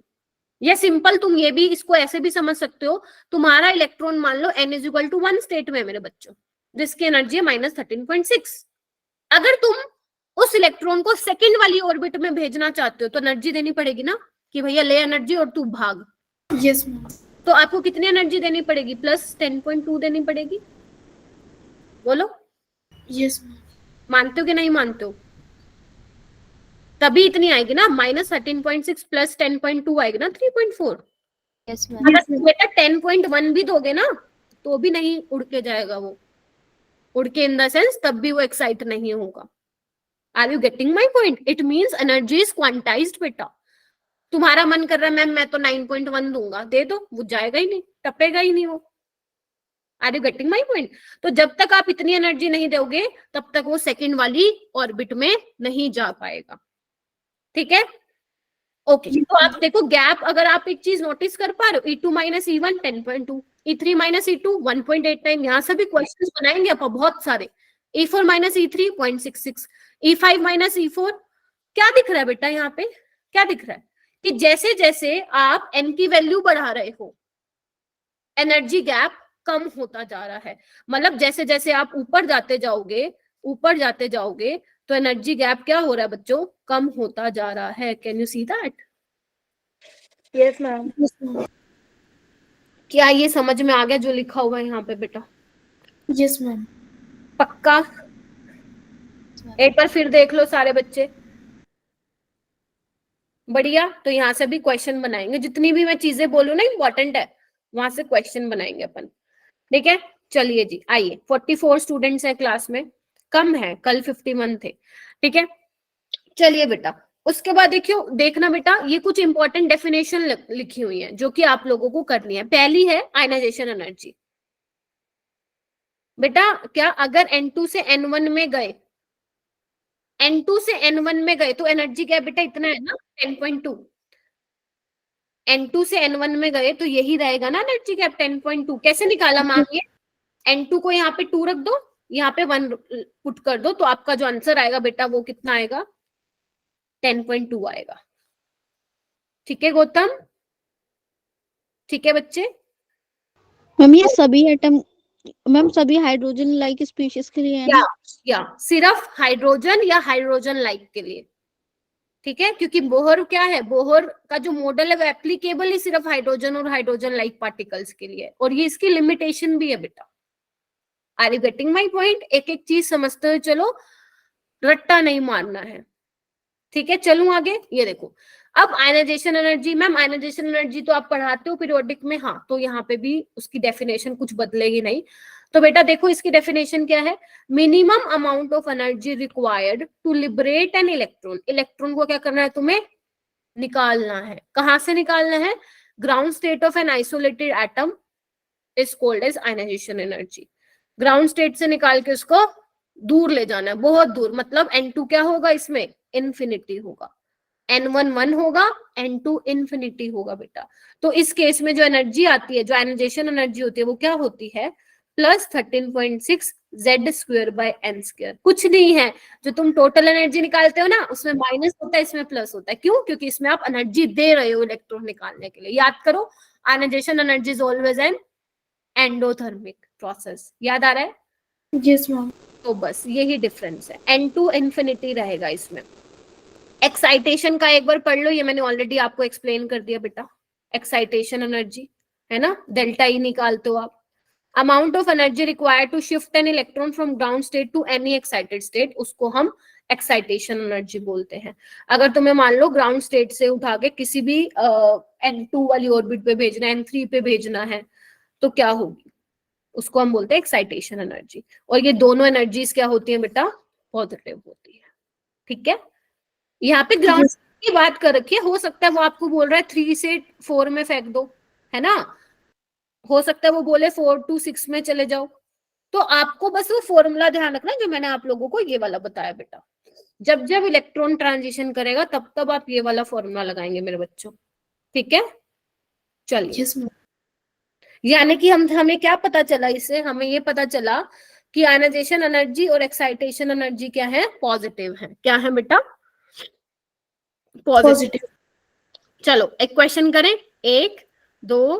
ये सिंपल, तुम ये भी इसको ऐसे भी समझ सकते हो, तुम्हारा इलेक्ट्रॉन मान लो n = 1 स्टेट में है मेरे बच्चों, जिसकी एनर्जी है -13.6। अगर तुम उस इलेक्ट्रॉन को सेकेंड वाली ऑर्बिट में भेजना चाहते हो तो एनर्जी देनी पड़ेगी ना, कि भैया ले एनर्जी और तू भाग। Yes ma'am. तो आपको कितनी एनर्जी देनी पड़ेगी, +10.2 देनी पड़ेगी, बोलो। Yes ma'am. मानते हो कि नहीं मानते हो, तभी इतनी आएगी ना, -13.6 + 10.2 आएगी ना 3.4। Yes, ma'am. अगर बेटा 10.1 भी दोगे ना तो भी नहीं उड़ के जाएगा वो, उड़ के इन द सेंस तब भी वो एक्साइट नहीं होगा। Are you getting my point. It means energy is quantised बेटा। तुम्हारा मन कर रहा है मैम मैं तो 9.1 दूंगा, दे दो, वो जाएगा ही नहीं, टपेगा ही नहीं वो। Are you getting my point. तो जब तक आप इतनी एनर्जी नहीं दोगे तब तक वो सेकंड वाली ऑर्बिट में नहीं जा पाएगा, ठीक है। ओके, तो आप देखो गैप, अगर आप एक चीज नोटिस कर पा रहे हो, E2 - E1 10.2, E3 - E2 1.89, यहाँ से भी क्वेश्चंस बनाएंगे आप बहुत सारे। E4 - E3 0.66, E5 - E4, क्या दिख रहा है बेटा यहाँ पे, क्या दिख रहा है कि जैसे जैसे आप n की वैल्यू बढ़ा रहे हो एनर्जी गैप कम होता जा रहा है। मतलब जैसे जैसे आप ऊपर जाते जाओगे तो एनर्जी गैप क्या हो रहा है बच्चों, कम होता जा रहा है। Can you see that. Yes, ma'am. क्या ये समझ में आ गया जो लिखा हुआ है यहाँ पे बेटा, यस मैम। पक्का। एक बार फिर देख लो सारे बच्चे, बढ़िया। तो यहाँ से भी क्वेश्चन बनाएंगे, जितनी भी मैं चीजें बोलूँ ना इंपॉर्टेंट है, वहां से क्वेश्चन बनाएंगे अपन, ठीक है। चलिए जी, आइए 44 स्टूडेंट्स है क्लास में, कम है, कल 51 थे, ठीक है। चलिए बेटा, उसके बाद देखियो, देखना बेटा, ये कुछ इंपॉर्टेंट डेफिनेशन लिखी हुई है जो कि आप लोगों को करनी है। पहली है आयनाइजेशन एनर्जी। बेटा क्या अगर N2 से N1 में गए, N2 से N1 में गए तो एनर्जी क्या बेटा, इतना है ना 10.2। N2 से N1 में गए तो यही रहेगा ना एनर्जी गैप 10.2। कैसे निकाला मैम ये, N2 को यहाँ पे 2 रख दो, यहाँ पे 1 पुट कर दो, तो आपका जो आंसर आएगा बेटा वो कितना आएगा, 10.2 आएगा। ठीक है गौतम, ठीक है बच्चे। मैम ये सभी एटम, मैम सभी हाइड्रोजन लाइक स्पीशीज के लिए है ना? या सिर्फ हाइड्रोजन या हाइड्रोजन लाइक के लिए, ठीक है। क्योंकि बोहर क्या है, बोहर का जो मॉडल है वो एप्लीकेबल ही सिर्फ हाइड्रोजन और हाइड्रोजन लाइक पार्टिकल्स के लिए, और ये इसकी लिमिटेशन भी है बेटा। Are you getting my point. एक एक चीज समझते हुए चलो, रट्टा नहीं मारना है, ठीक है। चलूं आगे, ये देखो अब ionisation energy. Ma'am ionisation energy तो आप पढ़ाते हो पीरियोडिक में, हाँ, तो यहाँ पे भी उसकी डेफिनेशन कुछ बदलेगी नहीं। तो बेटा देखो इसकी डेफिनेशन क्या है, minimum amount of energy required to liberate an electron. Electron को क्या करना है तुम्हें, निकालना है। कहां से निकालना है, ground state of an isolated atom is called as ionisation energy. Ground state से निकाल के उसको दूर ले जाना है, बहुत दूर, मतलब N2 क्या होगा इसमें, इन्फिनिटी होगा। N1 1 होगा, N2 इन्फिनिटी होगा बेटा। तो इस केस में जो एनर्जी आती है, जो आयनाइजेशन एनर्जी होती है, वो क्या होती है? Plus 13.6 Z² by N²। कुछ नहीं है, जो तुम टोटल एनर्जी निकालते हो ना, उसमें माइनस होता है, इसमें प्लस होता है। क्यों? क्योंकि इसमें आप एनर्जी दे रहे हो इलेक्ट्रॉन निकालने के लिए। याद करो, ionisation energy is always an endothermic process. याद आ रहा है? Yes, ma'am. तो बस यही डिफरेंस है, N2 इन्फिनिटी रहेगा इसमें। एक्साइटेशन का एक बार पढ़ लो, ये मैंने ऑलरेडी आपको एक्सप्लेन कर दिया बेटा। एक्साइटेशन एनर्जी है ना, डेल्टा ई निकालते हो आप। Amount of energy required to shift an electron from ground state to any excited state, उसको हम एक्साइटेशन एनर्जी बोलते हैं। अगर तुम्हें मान लो ग्राउंड स्टेट से उठा के किसी भी N2 वाली ऑर्बिट पे भेजना है, N3 पे भेजना है, तो क्या होगी? उसको हम बोलते हैं एक्साइटेशन एनर्जी। और ये दोनों एनर्जीज क्या होती है बेटा? पॉजिटिव होती है। ठीक है, यहाँ पे ग्राउंड की बात कर रखी है, हो सकता है वो आपको बोल रहा है 3 से 4 में फेंक दो, है ना, हो सकता है वो बोले 4 to 6 में चले जाओ। तो आपको बस वो फॉर्मूला ध्यान रखना जो मैंने आप लोगों को ये वाला बताया बेटा। जब जब इलेक्ट्रॉन ट्रांजिशन करेगा तब तब आप ये वाला फॉर्मूला लगाएंगे मेरे बच्चों। ठीक है, चलिए। Yes, ma'am. यानी कि हमें क्या पता चला इससे? हमें ये पता चला कि आयनाइजेशन एनर्जी और एक्साइटेशन एनर्जी क्या है? पॉजिटिव है। क्या है बेटा? पॉजिटिव। चलो एक क्वेश्चन करें, 1 2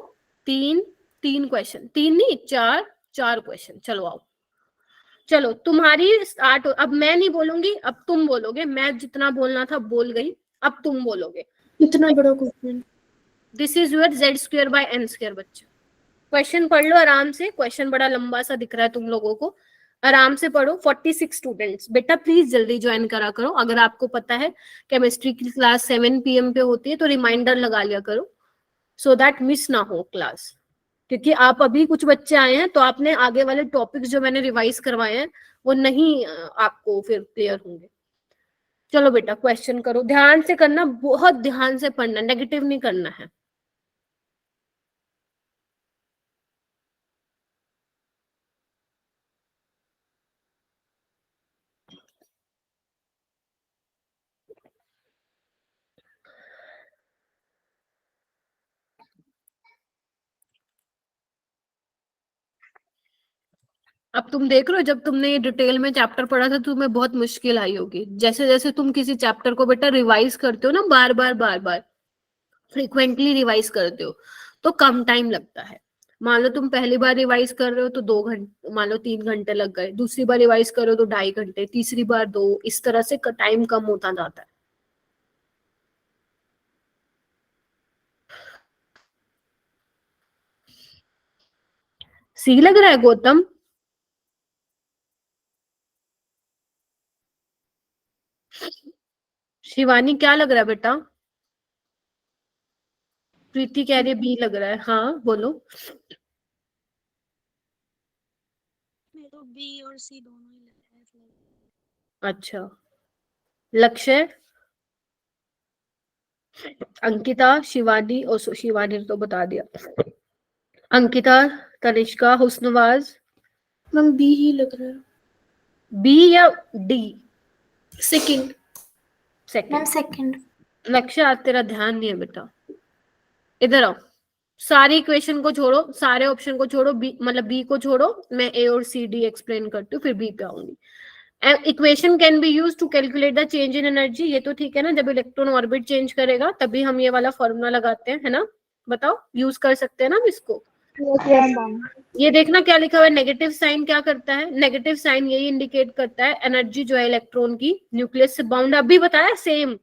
3 3 क्वेश्चन, 3 नहीं 4 क्वेश्चन। चलो आओ, चलो तुम्हारी स्टार्ट। अब मैं नहीं बोलूंगी, अब तुम बोलोगे। मैं जितना बोलना था बोल गई, अब तुम बोलोगे। इतना बड़ा question. This is your Z² by N²। बच्चे क्वेश्चन पढ़ लो आराम से, क्वेश्चन बड़ा लंबा सा दिख रहा है तुम लोगों को, आराम से पढ़ो। 46 स्टूडेंट्स बेटा प्लीज जल्दी ज्वाइन करा करो। अगर आपको पता है केमिस्ट्री की क्लास 7 PM पे होती है तो रिमाइंडर लगा लिया करो, सो दैट मिस ना हो क्लास। क्योंकि आप अभी कुछ बच्चे आए हैं तो आपने आगे वाले टॉपिक्स जो मैंने रिवाइज करवाए हैं वो नहीं आपको फिर क्लियर होंगे। चलो बेटा क्वेश्चन करो, ध्यान से करना, बहुत ध्यान से पढ़ना, नेगेटिव नहीं करना है। अब तुम देख रहे हो, जब तुमने ये डिटेल में चैप्टर पढ़ा था तो तुम्हें बहुत मुश्किल आई होगी। जैसे जैसे तुम किसी चैप्टर को बेटा रिवाइज करते हो ना, बार बार फ्रिक्वेंटली रिवाइज करते हो, तो कम टाइम लगता है। मान लो तुम पहली बार रिवाइज कर रहे हो तो 2 घंटे, मान लो 3 घंटे लग गए, दूसरी बार रिवाइज कर रहे हो तो 2.5 घंटे, तीसरी बार 2, इस तरह से टाइम कम होता जाता है। सी लग रहा है गौतम? शिवानी क्या लग रहा है बेटा? प्रीति कह रही है बी लग रहा है। हाँ बोलो। मेरे को बी और सी दोनों ही लग रहा है। अच्छा, लक्ष्य, अंकिता, शिवानी और शिवानी ने तो बता दिया। अंकिता, तनिष्का, हुस्नवाज, मैम बी ही लग रहा है। बी या डी? सेकंड। सेकंड। सेकंड। लक्ष्य आज तेरा ध्यान नहीं है बेटा, इधर आओ। सारी इक्वेशन को छोड़ो, सारे ऑप्शन को छोड़ो, बी मतलब बी को छोड़ो, मैं ए और सी डी एक्सप्लेन करती हूँ, फिर बी पे आऊंगी। Equation can be use to calculate the change in energy, ये तो ठीक है ना, जब इलेक्ट्रॉन ऑर्बिट चेंज करेगा तभी हम ये वाला फॉर्मूला लगाते हैं, है ना? बताओ, यूज कर सकते हैं ना हम इसको? ये देखना क्या लिखा हुआ है, नेगेटिव साइन क्या करता है? नेगेटिव साइन यही इंडिकेट करता है एनर्जी जो है इलेक्ट्रॉन की न्यूक्लियस से बाउंड, अभी बताया same,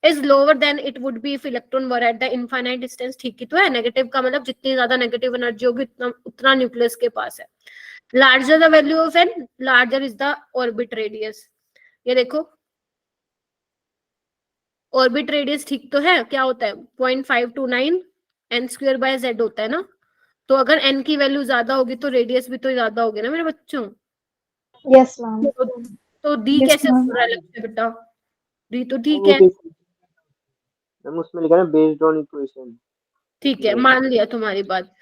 is lower than it would be if electron were at the infinite distance. ठीक ही तो है, नेगेटिव का मतलब जितनी ज्यादा नेगेटिव एनर्जी होगी उतना न्यूक्लियस के पास है। Larger the value of n, larger is the orbit radius. ये देखो ऑर्बिट रेडियस ठीक तो है, क्या होता है 0.529 n² बाय z होता है ना। तो अगर n की वैल्यू ज्यादा होगी तो रेडियस भी तो ज्यादा होगी ना मेरे बच्चों। Yes ma'am. तो डी Yes, कैसे ma'am. हो रहा है लक्ष्य बेटा? डी तो ठीक है, मैम उसमें लिखा है बेस्ड ऑन इक्वेशन। ठीक है, मान लिया तुम्हारी बात,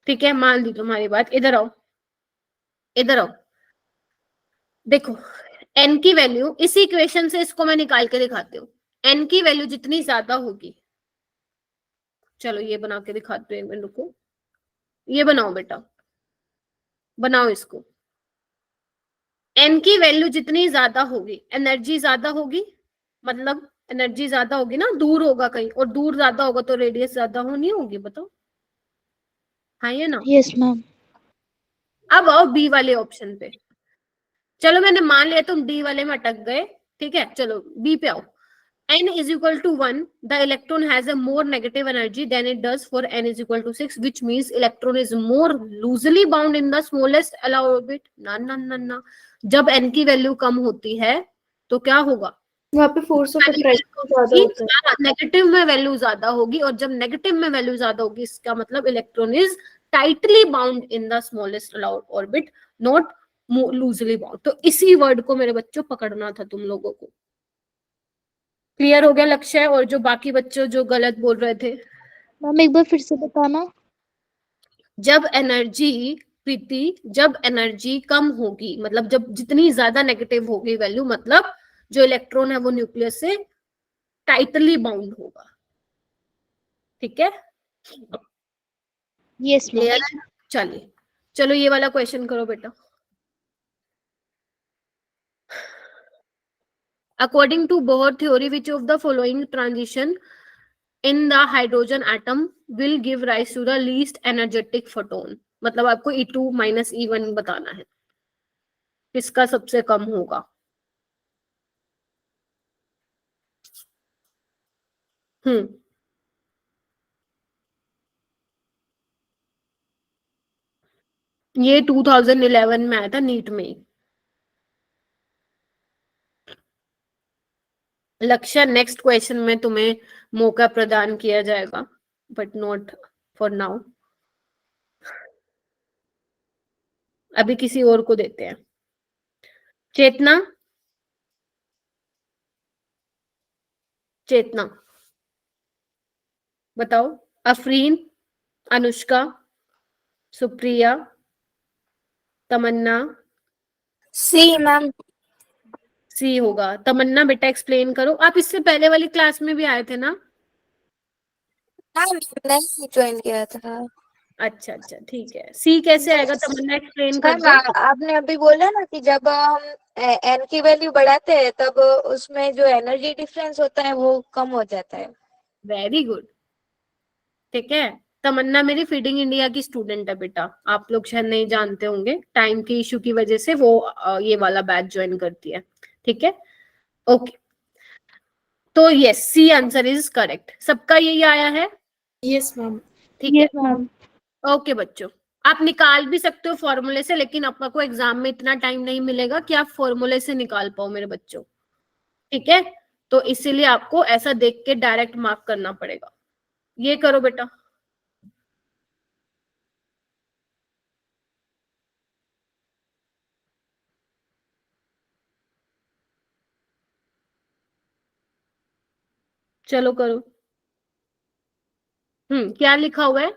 ठीक है मान ली तुम्हारी बात। इधर आओ, इधर आओ, देखो n की वैल्यू इसी इक्वेशन से इसको मैं निकाल के दिखाती हूँ। n की वैल्यू जितनी ज्यादा होगी, चलो ये बना के दिखाते हैं मेरे को, ये बनाओ बेटा, बनाओ इसको। n की वैल्यू जितनी ज्यादा होगी, एनर्जी ज्यादा होगी, मतलब एनर्जी ज्यादा होगी ना, दूर होगा कहीं, और दूर ज्यादा होगा तो रेडियस ज्यादा होनी होगी, बताओ हाँ या ना। Yes ma'am. अब आओ बी वाले ऑप्शन पे। चलो मैंने मान लिया तुम डी वाले में अटक गए, ठीक है, चलो बी पे आओ। n is equal to 1, the electron has a more negative energy than it does for n is equal to 6, which means electron is more loosely bound in the smallest allowed orbit. ना ना ना ना, जब n की value कम होती है तो क्या होगा, वहाँ पे फोर्स ऑफ अट्रैक्शन ज्यादा होता है। नेगेटिव में वैल्यू ज्यादा होगी, और जब नेगेटिव में वैल्यू ज्यादा होगी इसका मतलब electron is tightly bound in the smallest allowed orbit, not loosely bound. तो इसी वर्ड को मेरे बच्चों पकड़ना था तुम लोगों को। क्लियर हो गया लक्ष्य? और जो बाकी बच्चों जो गलत बोल रहे थे, मैम एक बार फिर से बताना। जब एनर्जी, प्रीति, जब एनर्जी कम होगी, मतलब जब जितनी ज्यादा नेगेटिव होगी वैल्यू, मतलब जो इलेक्ट्रॉन है वो न्यूक्लियस से टाइटली बाउंड होगा, ठीक है। Yes ma'am. क्लियर है? चलिए, चलो ये वाला क्वेश्चन करो बेटा। According to Bohr theory, which of the following transition in the hydrogen atom will give rise to the least energetic photon? मतलब आपको E2 माइनस E1 बताना है, किसका सबसे कम होगा। ये 2011 में आया था नीट में ही। लक्ष्य, नेक्स्ट क्वेश्चन में तुम्हें मौका प्रदान किया जाएगा, बट नॉट फॉर नाउ, अभी किसी और को देते हैं। चेतना, चेतना बताओ। अफरीन, अनुष्का, सुप्रिया, तमन्ना। सी मैम। सी होगा। तमन्ना बेटा एक्सप्लेन करो, आप इससे पहले वाली क्लास में भी आए थे ना? हाँ मैंने ज्वाइन किया था। अच्छा अच्छा ठीक है। सी कैसे आएगा तमन्ना, एक्सप्लेन कर दो। आपने अभी बोला ना कि जब हम एन की वैल्यू बढ़ाते हैं तब उसमें जो एनर्जी डिफरेंस होता है वो कम हो जाता है। वेरी गुड, ठीक है। तमन्ना मेरी फीडिंग इंडिया की स्टूडेंट है बेटा, आप लोग शायद नहीं जानते होंगे, टाइम के इशू की वजह से वो ये वाला बैच ज्वाइन करती है, ठीक है। ओके, तो yes, C answer is correct. सबका यही आया है? Yes ma'am. ठीक है। Yes ma'am. ओके बच्चों, आप निकाल भी सकते हो फॉर्मूले से, लेकिन आपको एग्जाम में इतना टाइम नहीं मिलेगा कि आप फॉर्मूले से निकाल पाओ मेरे बच्चों, ठीक है। तो इसीलिए आपको ऐसा देख के डायरेक्ट मार्क करना पड़ेगा। ये करो बेटा। चलो करो। क्या लिखा हुआ है?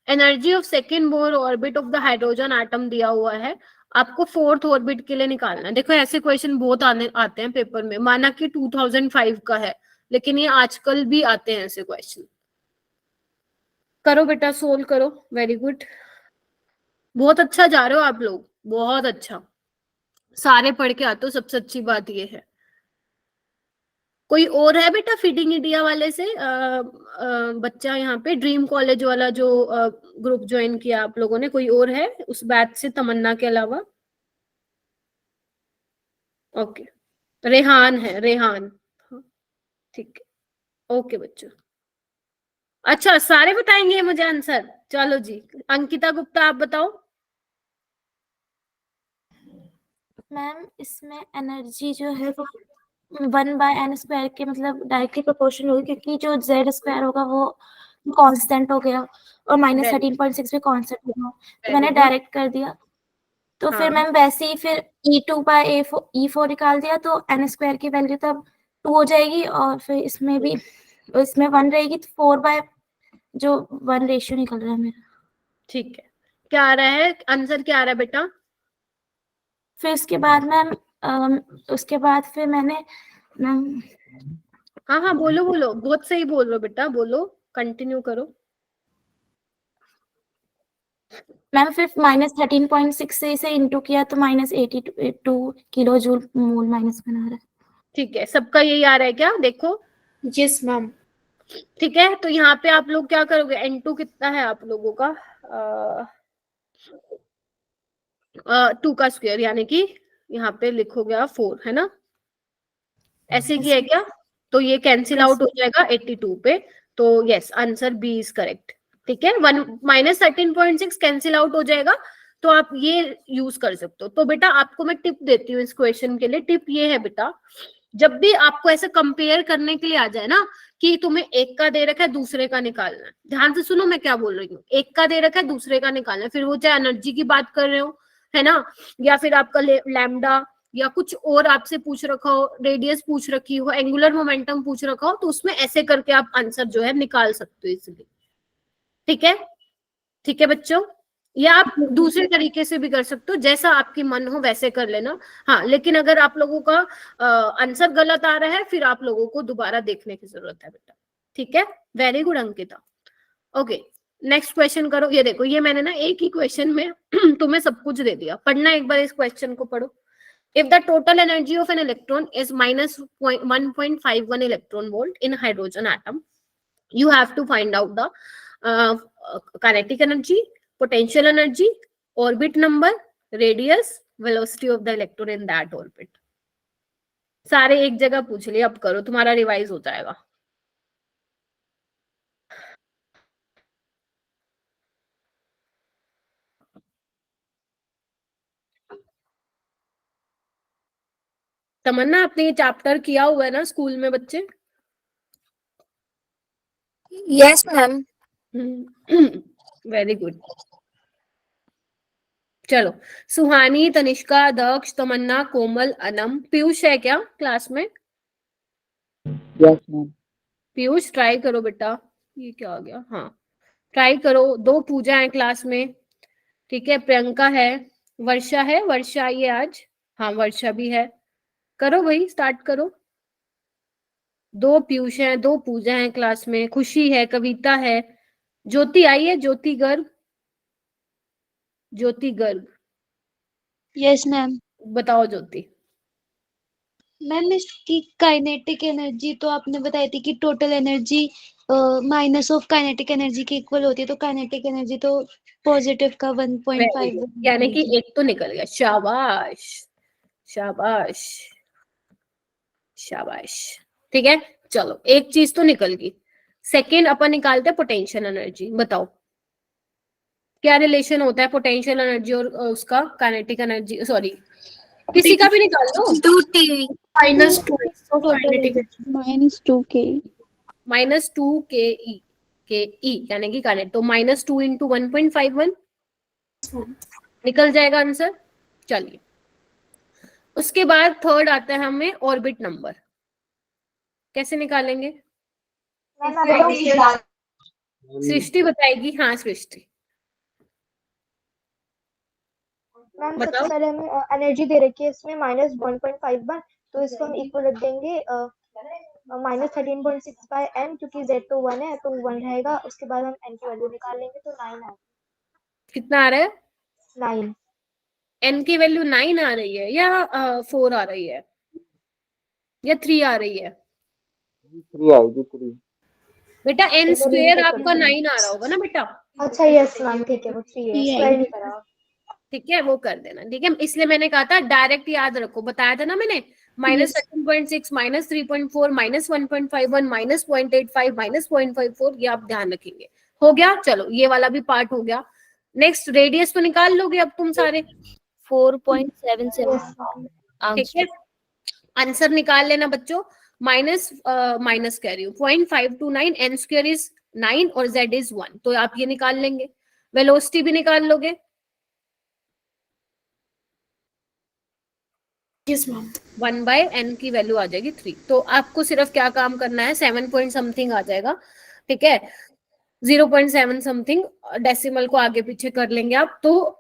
Energy of second Bohr orbit of the hydrogen atom दिया हुआ है, आपको फोर्थ ऑर्बिट के लिए निकालना है। देखो ऐसे क्वेश्चन बहुत आते हैं पेपर में, माना कि 2005 का है, लेकिन ये आजकल भी आते हैं ऐसे क्वेश्चन। करो बेटा, सोल्व करो। वेरी गुड, बहुत अच्छा जा रहे हो आप लोग, बहुत अच्छा, सारे पढ़ के आते हो, सबसे अच्छी बात ये है। कोई और है बेटा फीडिंग इंडिया वाले से बच्चा यहाँ पे, ड्रीम कॉलेज वाला जो ग्रुप ज्वाइन किया आप लोगों ने, कोई और है उस बैच से तमन्ना के अलावा? ओके, रेहान है, रेहान, हाँ, ठीक है। ओके बच्चों, अच्छा सारे बताएंगे मुझे आंसर? चलो जी, अंकिता गुप्ता आप बताओ। मैम इसमें एनर्जी जो है वो 1/n² के मतलब डायरेक्टली प्रोपोर्शनल होगी, क्योंकि जो z² होगा वो कांस्टेंट हो गया और -13.6 भी कांस्टेंट होगा, तो मैंने डायरेक्ट कर दिया। तो फिर मैम वैसे ही फिर E2/E4 निकाल दिया, तो n² की वैल्यू तब 2 हो जाएगी, और फिर इसमें भी इसमें 1 रहेगी, तो 4 जो 1 रेशियो निकल रहा है मेरा। ठीक है, क्या आ रहा है आंसर, क्या आ रहा है बेटा? फिर उसके बाद मैम उसके बाद फिर मैंने हाँ हाँ बोलो बोलो, बहुत सही बोल रहे हो बेटा, बोलो, कंटिन्यू करो। मैम फिर -13.6 से इंटू किया तो -82 किलो जूल मोल माइनस बना रहा है। ठीक है, सबका यही आ रहा है क्या? देखो, Yes, ma'am. ठीक है, तो यहाँ पे आप लोग क्या करोगे, N2 कितना है आप लोगों का, 2 का स्क्वायर, यानी कि यहाँ पे लिखोगे आप 4, है ना, ऐसे किया है क्या? तो ये कैंसिल आउट हो जाएगा 82 पे, तो yes, answer B is correct. ठीक है, -13.6 कैंसिल आउट हो जाएगा, तो आप ये यूज कर सकते हो। तो बेटा आपको मैं टिप देती हूँ इस क्वेश्चन के लिए, टिप ये है बेटा, जब भी आपको ऐसे कंपेयर करने के लिए आ जाए ना कि तुम्हें एक का दे रखा है दूसरे का निकालना है, ध्यान से सुनो मैं क्या बोल रही हूँ, एक का दे रखा है दूसरे का निकालना है, फिर वो चाहे एनर्जी की बात कर रहे हो, है ना, या फिर आपका लैम्डा या कुछ और आपसे पूछ रखा हो, रेडियस पूछ रखी हो, एंगुलर मोमेंटम पूछ रखा हो, तो उसमें ऐसे करके आप आंसर जो है निकाल सकते हो इजीली। ठीक है, ठीक है बच्चों, या आप दूसरे तरीके से भी कर सकते हो, जैसा आपकी मन हो वैसे कर लेना। हाँ, लेकिन अगर आप लोगों का आंसर गलत आ रहा है, फिर आप लोगों को दोबारा देखने की जरूरत है बेटा। ठीक है, very good Ankita. Okay, next question करो। ये देखो, ये मैंने ना एक ही क्वेश्चन में तुम्हें सब कुछ दे दिया, पढ़ना एक बार इस क्वेश्चन को पढ़ो। If the total energy of an electron is -1.51 electron volt in hydrogen atom, you have to find out the kinetic energy, potential energy, orbit number, radius, velocity of the electron in that orbit. सारे एक जगह पूछ लिए, अब करो, तुम्हारा revise हो जाएगा। तमन्ना, आपने ये चैप्टर किया हुआ है ना स्कूल में बच्चे? Yes ma'am. Very good. चलो, सुहानी, तनिष्का, दक्ष, तमन्ना, कोमल, अनम, पीयूष है क्या क्लास में? Yes ma'am. पीयूष ट्राई करो बेटा, ये क्या आ गया, हाँ ट्राई करो। 2 पूजा है क्लास में, ठीक है, प्रियंका है, वर्षा है, वर्षा आई है आज, हाँ वर्षा भी है, करो भाई, स्टार्ट करो। 2 पीयूष है, 2 पूजा है क्लास में, खुशी है, कविता है, ज्योति आई है, ज्योति गर्ग, ज्योति गर्ग, यस मैम। बताओ ज्योति। मैम इसकी काइनेटिक एनर्जी तो आपने बताई थी कि total energy minus of kinetic energy के इक्वल होती है, तो काइनेटिक एनर्जी तो पॉजिटिव का 1.5, यानी कि एक तो निकल गया, शाबाश शाबाश शाबाश। ठीक है, चलो एक चीज तो निकल गई। सेकेंड अपन निकालते हैं पोटेंशियल एनर्जी। बताओ क्या रिलेशन होता है पोटेंशियल एनर्जी और उसका काइनेटिक एनर्जी, सॉरी किसी का भी निकाल लो। -2 -2k -2 के ई यानी कि काइनेट, तो -2 × 1.51 निकल जाएगा आंसर। चलिए, उसके बाद थर्ड आता है हमें ऑर्बिट नंबर, कैसे निकालेंगे? सृष्टि बताएगी, हाँ सृष्टि मैम बताओ। सबसे पहले हमें एनर्जी दे रखी है इसमें -1.51, तो इसको हम इक्वल रख देंगे -13.6 बाय n, क्योंकि z तो 1 है तो 1 रहेगा। उसके बाद हम n की वैल्यू निकाल लेंगे तो 9 आएगा। कितना आ रहा है? 9। n की वैल्यू 9 आ रही है या 4 आ रही है या 3 आ रही है? 3 आएगी, 3। बेटा n स्क्वायर आपका 9 आ रहा होगा ना बेटा? अच्छा यस मैम, ठीक है, वो 3 है, स्क्वायर नहीं करा। ठीक है, वो कर देना। ठीक है, इसलिए मैंने कहा था डायरेक्ट याद रखो, बताया था ना मैंने, -13.6, -3.4, -1.51, -0.85, -0.54, ये आप ध्यान रखेंगे। हो गया, चलो ये वाला भी पार्ट हो गया। नेक्स्ट रेडियस तो निकाल लोगे अब तुम सारे? 4.77 ठीक है, आंसर निकाल लेना बच्चों। माइनस कह रही हूँ 0.529, n स्क्वायर इज 9 और z इज 1, तो आप ये निकाल लेंगे। वेलोसिटी भी निकाल लोगे? Yes, ma'am. 1/n की वैल्यू आ जाएगी 3, तो आपको सिर्फ क्या काम करना है, 7 पॉइंट समथिंग आ जाएगा। ठीक है, 0.7 समथिंग डेसिमल को आगे पीछे कर लेंगे आप, तो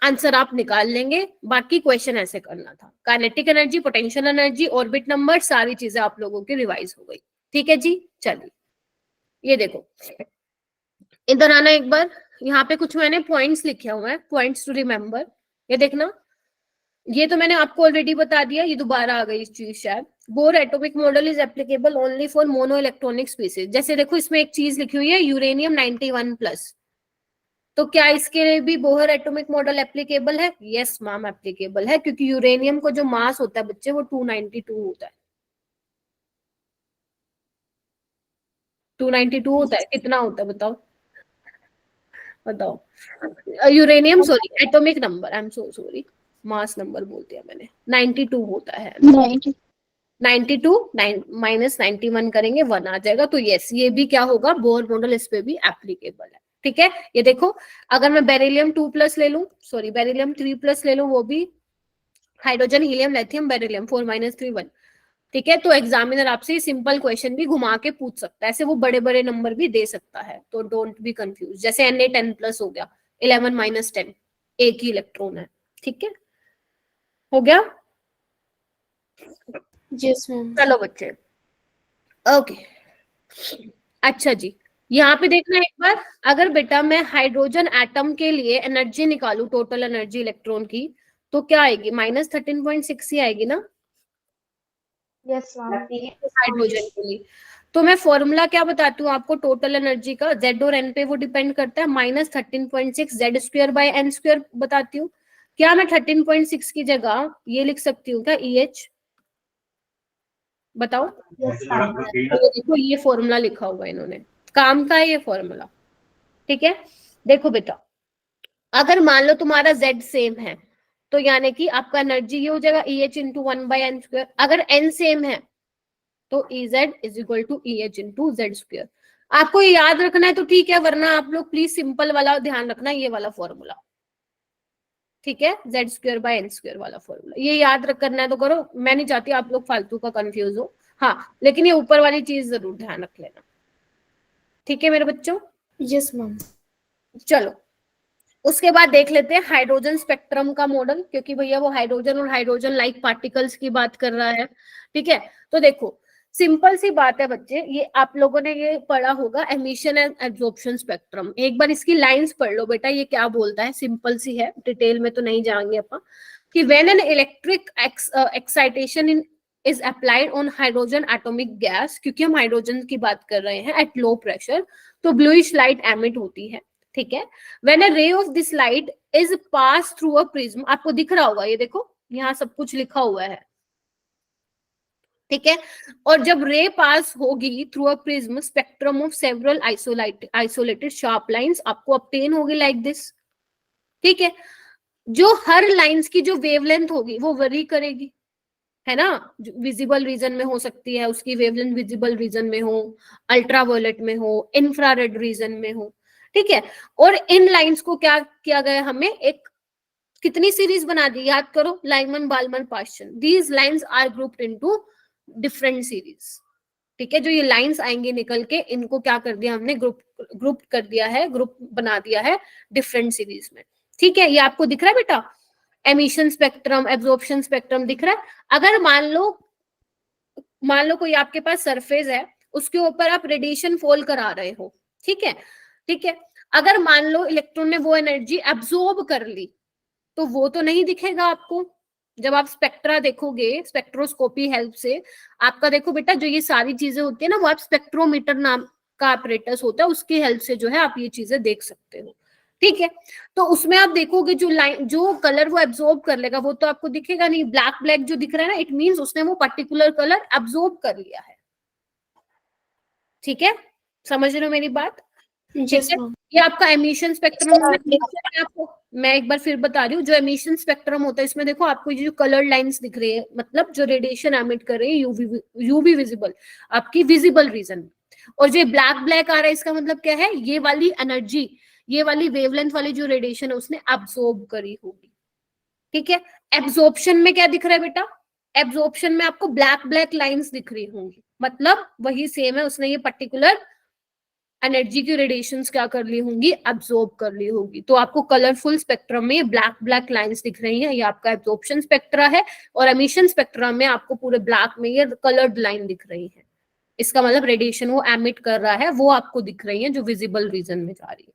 आंसर आप निकाल लेंगे। बाकी क्वेश्चन ऐसे करना था, kinetic energy, potential energy, orbit number, सारी चीजें आप लोगों की रिवाइज हो गई। ठीक है जी। चलिए ये देखो, इधर आना एक बार, यहाँ पे कुछ मैंने पॉइंट्स लिखे हुए हैं, पॉइंट्स टू रिमेम्बर। ये देखना, ये तो मैंने आपको ऑलरेडी बता दिया, ये दोबारा आ गई इस चीज शायद। Bore atomic model is applicable only for mono electronic species. जैसे देखो इसमें एक चीज लिखी हुई है यूरेनियम 91+, तो क्या इसके लिए भी बोहर एटॉमिक मॉडल एप्लीकेबल है? यस मैम एप्लीकेबल है, क्योंकि यूरेनियम को जो मास होता है बच्चे वो 292 होता है। 292 होता है, कितना होता है बताओ, बताओ। Uranium, sorry atomic number, I am so sorry, mass number बोल दिया मैंने, 92 होता है। 92 माइनस 91 करेंगे 1 आ जाएगा। तो यस ये भी क्या होगा, बोर मॉडल इस पे भी एप्लीकेबल है। ठीक है, ये देखो अगर मैं बेरिलियम 2+ ले लूं, सॉरी बेरिलियम 3+ ले लूं, वो भी हाइड्रोजन हीलियम लिथियम बेरिलियम 4 - 3 1। ठीक है, तो एग्जामिनर आपसे सिंपल क्वेश्चन भी घुमा के पूछ सकता है, ऐसे वो बड़े बड़े नंबर भी दे सकता है, तो डोंट बी कंफ्यूज। जैसे Na 10+ हो गया, 11 - 10 एक ही इलेक्ट्रॉन है। ठीक है, हो गया। Yes ma'am. चलो बच्चे, ओके अच्छा जी, यहाँ पे देखना एक बार, अगर बेटा मैं हाइड्रोजन एटम के लिए एनर्जी निकालू, टोटल एनर्जी इलेक्ट्रॉन की, तो क्या आएगी, -13.6 ही आएगी ना यस मैम। हाइड्रोजन के लिए। तो मैं फॉर्मूला क्या बताती हूँ आपको टोटल एनर्जी का, Z और N पे वो डिपेंड करता है, -13.6 Z²/N² बताती हूँ। क्या मैं 13.6 की जगह ये लिख सकती हूँ क्या, EH? बताओ। तो देखो ये फॉर्मूला लिखा हुआ है इन्होंने, काम का है ये फॉर्मूला। ठीक है, देखो बेटा अगर मान लो तुम्हारा Z सेम है, तो यानी कि आपका एनर्जी ये हो जाएगा EH × 1/N²। अगर N सेम है तो EZ = EH × Z²। आपको ये याद रखना है तो ठीक है, वरना आप लोग प्लीज सिंपल वाला ध्यान रखना, ये वाला फॉर्मूला। ठीक है, Z²/N² वाला फॉर्मूला ये याद करना है तो करो, मैं नहीं चाहती आप लोग फालतू का कंफ्यूज हो। हाँ लेकिन ये ऊपर वाली चीज जरूर ध्यान रख लेना। ठीक है मेरे बच्चों। Yes ma'am. चलो उसके बाद देख लेते हैं हाइड्रोजन स्पेक्ट्रम का मॉडल, क्योंकि भैया वो हाइड्रोजन और हाइड्रोजन लाइक पार्टिकल्स की बात कर रहा है। ठीक है, तो देखो सिंपल सी बात है बच्चे, ये आप लोगों ने ये पढ़ा होगा एमिशन एंड एब्जॉर्प्शन स्पेक्ट्रम। एक बार इसकी लाइंस पढ़ लो बेटा, ये क्या बोलता है, सिंपल सी है, डिटेल में तो नहीं जाएंगे अपन, कि when an electric excitation in is applied on hydrogen atomic gas, क्योंकि हम हाइड्रोजन की बात कर रहे हैं, एट लो प्रेशर, तो ब्लूइश लाइट एमिट होती है। ठीक है, when a ray of this light is pass through a prism, आपको दिख रहा होगा ये देखो यहाँ सब कुछ लिखा हुआ है। ठीक है, और जब रे पास होगी through a prism, spectrum of several isolated sharp lines आपको ऑब्टेन होगी लाइक दिस। ठीक है, जो हर लाइंस की जो वेवलेंथ होगी वो वरी करेगी, है ना, विजिबल रीजन में हो सकती है उसकी वेवलेंथ, विजिबल रीजन में हो, अल्ट्रावायलेट में हो, इंफ्रारेड रीजन में हो। ठीक है, और इन लाइंस को क्या किया गया, हमें एक कितनी सीरीज बना दी, याद करो, Lyman Balmer Paschen. These lines are grouped into different series. ठीक है, जो ये लाइंस आएंगे निकल के, इनको क्या कर दिया हमने, ग्रुप कर दिया है, ग्रुप बना दिया है डिफरेंट सीरीज में। ठीक है, ये आपको दिख रहा है बेटा, एमिशन स्पेक्ट्रम, एब्जॉर्प्शन स्पेक्ट्रम दिख रहा है। अगर मान लो कोई आपके पास सरफेस है, उसके ऊपर आप रेडिएशन फॉल करा रहे हो। ठीक है, ठीक है, अगर मान लो इलेक्ट्रॉन ने वो एनर्जी एब्जॉर्ब कर ली, तो वो तो नहीं दिखेगा आपको। जब आप स्पेक्ट्रा देखोगे, स्पेक्ट्रोस्कोपी हेल्प से आपका देखो बेटा, जो ये सारी चीजें होती है ना, वो आप स्पेक्ट्रोमीटर नाम का अपरेटस होता है, उसकी हेल्प से जो है आप ये चीजें देख सकते हो। ठीक है, तो उसमें आप देखोगे जो लाइन, जो कलर वो एब्जॉर्ब कर लेगा वो तो आपको दिखेगा नहीं। ब्लैक ब्लैक जो दिख रहा है ना, इट मींस उसने वो पर्टिकुलर कलर एब्जॉर्ब कर लिया है। ठीक है, समझ रहे हो मेरी बात? ठीक है, ये आपका एमिशन स्पेक्ट्रम आपको मैं एक बार फिर बता रही हूँ, जो एमिशन स्पेक्ट्रम होता है इसमें देखो आपको ये जो कलर्ड लाइंस दिख रही है, मतलब जो रेडिएशन एमिट कर रही है यूवी विजिबल, आपकी विजिबल रीजन। और जो ब्लैक ब्लैक आ रहा है, इसका मतलब क्या है, ये वाली एनर्जी, ये वाली वेवलेंथ वाली जो रेडिएशन है उसने एब्जॉर्ब करी होगी। ठीक है, एब्जॉर्प्शन में क्या दिख रहा है बेटा, एब्जॉर्प्शन में आपको ब्लैक ब्लैक लाइंस दिख रही होंगी, मतलब वही सेम है, उसने ये पर्टिकुलर एनर्जी की रेडिएशंस क्या कर ली होंगी, एब्जॉर्ब कर ली होगी। तो आपको कलरफुल स्पेक्ट्रम में ब्लैक ब्लैक लाइंस दिख रही हैं, ये आपका एब्जॉर्प्शन स्पेक्ट्रा है। और एमिशन स्पेक्ट्रम में आपको पूरे ब्लैक में ये कलर्ड लाइन दिख रही है। इसका मतलब रेडिएशन वो एमिट कर रहा है वो आपको दिख रही है जो विजिबल रीजन में जा रही है,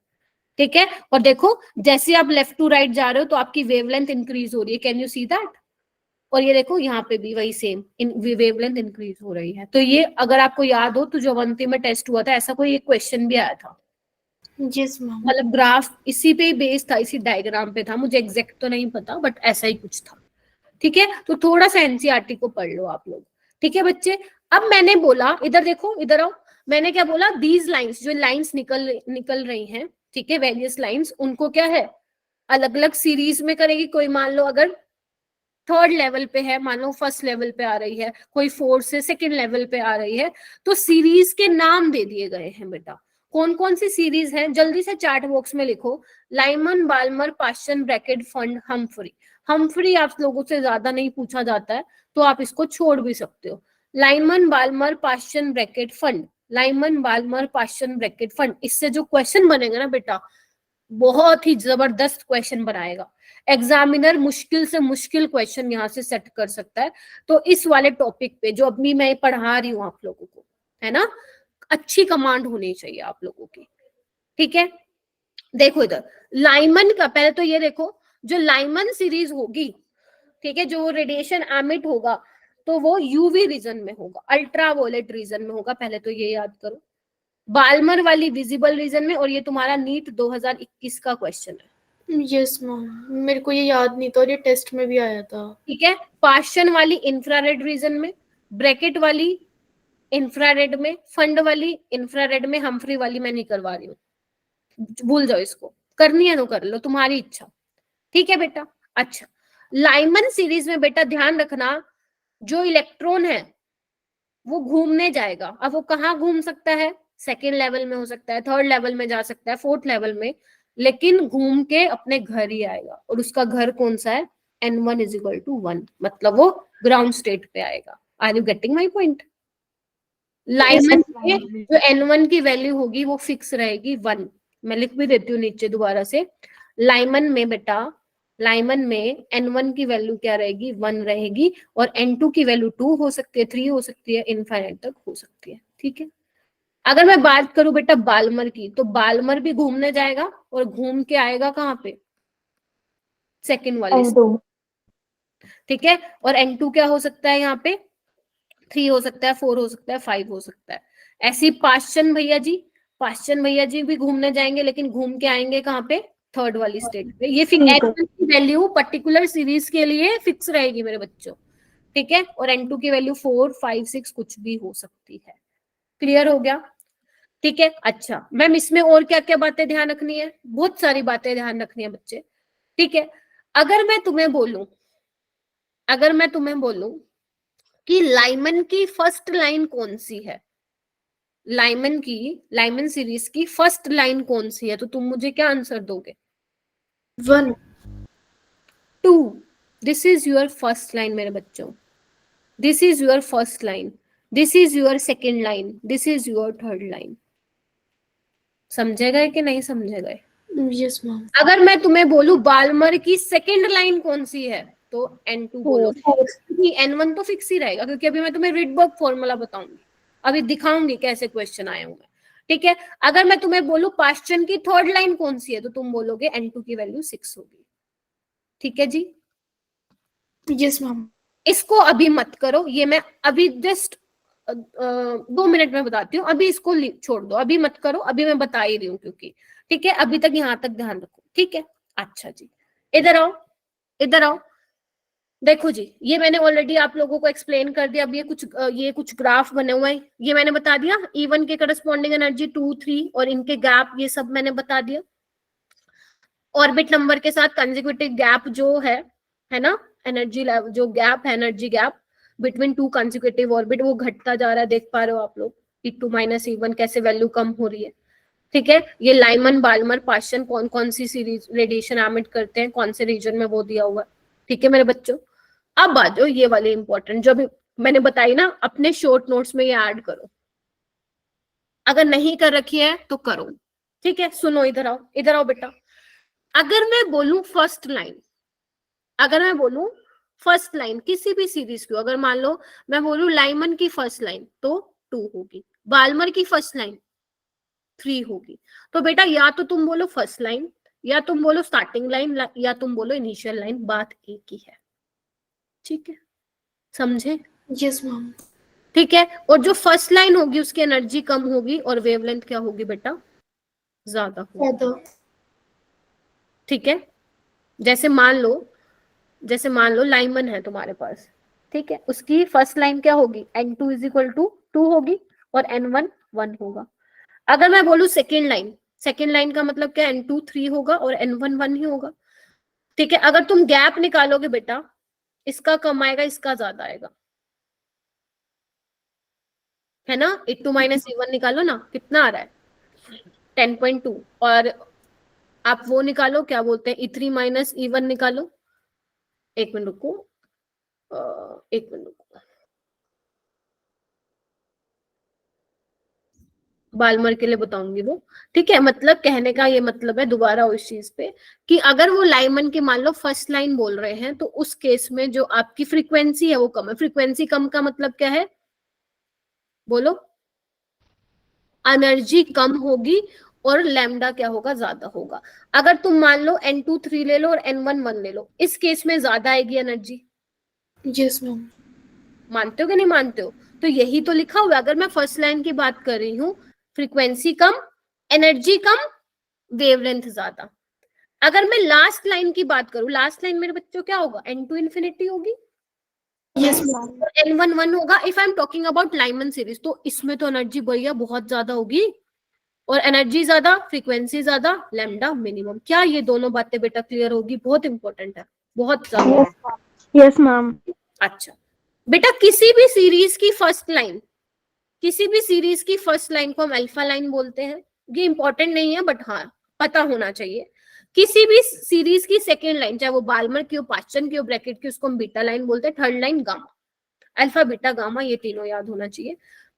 ठीक है। और देखो जैसे आप लेफ्ट टू राइट जा रहे हो तो आपकी वेवलेंथ इंक्रीज हो रही है, कैन यू सी दैट। और ये देखो यहाँ पे भी वही सेम वेवलेंथ इंक्रीज हो रही है। तो ये अगर आपको याद हो तो जो अवंती में टेस्ट हुआ था ऐसा कोई एक क्वेश्चन भी आया था, यस मैम। मतलब ग्राफ इसी पे बेस था, इसी डायग्राम पे था, मुझे एग्जैक्ट तो नहीं पता बट ऐसा ही कुछ था, ठीक है। तो थोड़ा सा एनसीईआरटी को पढ़ लो आप लोग, ठीक है बच्चे। अब मैंने बोला इधर देखो, इधर आओ, मैंने क्या बोला, दीज लाइंस, जो लाइंस निकल रही हैं, ठीक है, वेरियस लाइंस, उनको क्या है अलग अलग सीरीज में करेगी। कोई मान लो अगर थर्ड लेवल पे है, मान लो फर्स्ट लेवल पे आ रही है, कोई फोर्थ से सेकंड लेवल पे आ रही है, तो सीरीज के नाम दे दिए गए हैं बेटा। कौन कौन सी सीरीज है जल्दी से चैट बॉक्स में लिखो। Lyman, Balmer, Paschen, bracket, Pfund, Humphrey. Humphrey आप लोगों से ज्यादा नहीं पूछा जाता है तो आप इसको छोड़ भी सकते हो। Lyman, Balmer, Paschen, bracket, Pfund, Lyman, Balmer, Paschen, bracket, Pfund. इससे जो क्वेश्चन बनेगा ना बेटा, बहुत ही जबरदस्त क्वेश्चन बनाएगा। एग्जामिनर मुश्किल से मुश्किल क्वेश्चन यहाँ से सेट कर सकता है। तो इस वाले टॉपिक पे जो अभी मैं पढ़ा रही हूँ आप लोगों को, है ना, अच्छी कमांड होनी चाहिए आप लोगों की, ठीक है। देखो इधर लाइमन का, पहले तो ये देखो, जो लाइमन सीरीज होगी, ठीक है, जो रेडिएशन एमिट होगा तो वो यूवी रीजन में होगा, अल्ट्रावायलेट रीजन में होगा, पहले तो ये याद करो। बाल्मर वाली विजिबल रीजन में, और ये तुम्हारा नीट 2021 का क्वेश्चन है। यस मैम, मेरे को ये याद नहीं था और ये टेस्ट में भी आया था। ठीक है, पास्चन वाली इंफ्रारेड रीजन में, ब्रैकेट वाली इंफ्रारेड में, फंड वाली इंफ्रारेड में, हम्फ्री वाली मैं नहीं करवा रही हूँ, भूल जाओ इसको, करनी है तो कर लो, तुम्हारी इच्छा, ठीक है बेटा। अच्छा, लाइमन सीरीज में बेटा ध्यान रखना, जो इलेक्ट्रॉन है वो घूमने जाएगा। अब वो कहाँ घूम सकता है, सेकेंड लेवल में हो सकता है, थर्ड लेवल में जा सकता है, फोर्थ लेवल में, लेकिन घूम के अपने घर ही आएगा। और उसका घर कौन सा है, n1 = 1, मतलब वो ग्राउंड स्टेट पे आएगा। Are you getting my point. Lyman में जो n1 की वैल्यू होगी वो फिक्स रहेगी 1। मैं लिख भी देती हूँ नीचे दोबारा से, लाइमन में बेटा, लाइमन में n1 की वैल्यू क्या रहेगी, 1 रहेगी, और n2 की वैल्यू 2 हो सकती है, 3 हो सकती है, इनफाइनाइट तक हो सकती है, ठीक है। अगर मैं बात करूं बेटा बाल्मर की, तो बाल्मर भी घूमने जाएगा और घूम के आएगा कहाँ पे, सेकंड वाले, ठीक है। और n2 क्या हो सकता है यहाँ पे, 3 हो सकता है, 4 हो सकता है, 5 हो सकता है। ऐसी पास्चन भैया जी, पास्चन भैया जी भी घूमने जाएंगे, लेकिन घूम के आएंगे कहाँ पे, थर्ड वाली स्टेट पे। ये n1 की वैल्यू पर्टिकुलर सीरीज के लिए फिक्स रहेगी मेरे बच्चों, ठीक है। और n2 की वैल्यू 4, 5, 6 कुछ भी हो सकती है। क्लियर हो गया, ठीक है। अच्छा मैम, इसमें और क्या क्या बातें ध्यान रखनी है, बहुत सारी बातें ध्यान रखनी है बच्चे, ठीक है। अगर मैं तुम्हें बोलूं, अगर मैं तुम्हें बोलूं कि लाइमन की फर्स्ट लाइन कौन सी है, लाइमन की, लाइमन सीरीज की फर्स्ट लाइन कौन सी है, तो तुम मुझे क्या आंसर दोगे, 1, 2। This is your first line मेरे बच्चों, this is your first line, this is your second line, this is your third line. समझे गए कि नहीं समझे गए। Yes ma'am. अगर मैं तुम्हें बोलूं बाल्मर की सेकेंड लाइन कौन सी है, तो n2 बोलो, n1 तो फिक्स ही रहेगा, क्योंकि अभी मैं तुम्हें रिडबर्ग फॉर्मूला बताऊंगी, अभी दिखाऊंगी कैसे क्वेश्चन आए होंगे, ठीक है। अगर मैं तुम्हें बोलूं पास्चन की थर्ड लाइन कौन सी है, तो तुम बोलोगे n2 की वैल्यू 6 होगी, ठीक है जी। Yes ma'am. इसको अभी मत करो, ये मैं अभी जस्ट 2 मिनट में बताती हूँ, अभी इसको छोड़ दो, अभी मत करो, अभी मैं बता ही रही हूँ क्योंकि, ठीक है। अभी तक यहाँ तक ध्यान रखो, ठीक है। अच्छा जी, इधर आओ, इधर आओ, देखो जी, ये मैंने ऑलरेडी आप लोगों को एक्सप्लेन कर दिया। अब ये कुछ ग्राफ बने हुए हैं, ये मैंने बता दिया, E1 के करस्पॉन्डिंग एनर्जी 2, 3 और इनके गैप, ये सब मैंने बता दिया। ऑर्बिट नंबर के साथ कंसेक्यूटिव गैप जो है ना, एनर्जी लेवल, जो गैप है, energy gap between 2 consecutive orbit, वो घटता जा रहा है, देख पा रहे हो आप लोग, E2 - E1 कैसे वैल्यू कम हो रही है, ठीक है। ये लाइमन, बाल्मर, पास्चन कौन कौन सी सीरीज रेडिएशन एमिट करते हैं, कौन से रीजन में, वो दिया हुआ है, ठीक है मेरे बच्चों। अब आ जाओ ये वाले इंपॉर्टेंट, जो भी मैंने बताई ना, अपने शॉर्ट नोट्स में ये ऐड करो, अगर नहीं कर रखी है तो करो, ठीक है। सुनो, इधर आओ, इधर आओ बेटा। अगर मैं बोलूं फर्स्ट लाइन, अगर मैं बोलूं फर्स्ट लाइन किसी भी सीरीज की, अगर मान लो मैं बोलूं लाइमन की फर्स्ट लाइन, तो 2 होगी, बाल्मर की फर्स्ट लाइन 3 होगी। तो बेटा या तो तुम बोलो फर्स्ट लाइन, या तुम बोलो स्टार्टिंग लाइन, या तुम बोलो इनिशियल लाइन, बात एक ही है। ठीक है, समझे? Yes ma'am. ठीक है, और जो फर्स्ट लाइन होगी उसकी एनर्जी कम होगी और वेवलेंथ क्या होगी बेटा, ज्यादा होगी। ठीक है, जैसे मान लो लाइमन है तुम्हारे पास, ठीक है, उसकी फर्स्ट लाइन क्या होगी, n2 इज इक्वल टू 2 होगी और n1 1 होगा। अगर मैं बोलूं सेकेंड लाइन का मतलब क्या, n2 3 होगा और n1 1 ही होगा। ठीक है, अगर तुम गैप निकालोगे बेटा, इसका कम आएगा, इसका ज्यादा आएगा, है ना। E2 माइनस E1 निकालो ना, कितना आ रहा है 10.2, और आप वो निकालो, क्या बोलते हैं, E3 माइनस E1 निकालो। एक मिनट रुको, एक मिनट रुको, बाल्मर के लिए बताऊंगी वो। ठीक है, मतलब कहने का ये मतलब है, दोबारा उस चीज पे, कि अगर वो लाइमन की मान लो फर्स्ट लाइन बोल रहे हैं, तो उस केस में जो आपकी फ्रीक्वेंसी है वो कम है। फ्रीक्वेंसी कम का मतलब क्या है, बोलो, एनर्जी कम होगी और लैम्डा क्या होगा, ज्यादा होगा। अगर तुम मान लो n2 3 ले लो और n1 1 ले लो, इस केस में ज्यादा आएगी एनर्जी। Yes ma'am. मानते हो कि नहीं मानते हो? तो यही तो लिखा हुआ है। अगर मैं फर्स्ट लाइन की बात कर रही हूँ, फ्रीक्वेंसी कम, एनर्जी कम, वेवलेंथ ज्यादा। अगर मैं लास्ट लाइन की बात करूं, लास्ट लाइन मेरे बच्चों क्या होगा, n2 इन्फिनिटी होगी, यस मैम। n1 1 होगा। If I am talking about Lyman series, तो इसमें तो एनर्जी भैया बहुत ज्यादा होगी, और एनर्जी ज्यादा, फ्रीक्वेंसी ज्यादा, लैम्डा मिनिमम। क्या ये दोनों बातें बेटा क्लियर होगी? बहुत इंपॉर्टेंट है, बहुत ज्यादा। Yes ma'am. अच्छा बेटा, किसी भी सीरीज की फर्स्ट लाइन, किसी भी सीरीज की फर्स्ट लाइन को हम अल्फा लाइन बोलते हैं। ये इंपॉर्टेंट नहीं है, बट हाँ पता होना चाहिए। किसी भी सीरीज की सेकेंड लाइन, चाहे वो बाल्मर की हो, पास्चन की हो, ब्रैकेट की, उसको हम बीटा लाइन बोलते हैं। Third line gamma, alpha beta gamma, ये तीनों याद होना चाहिए।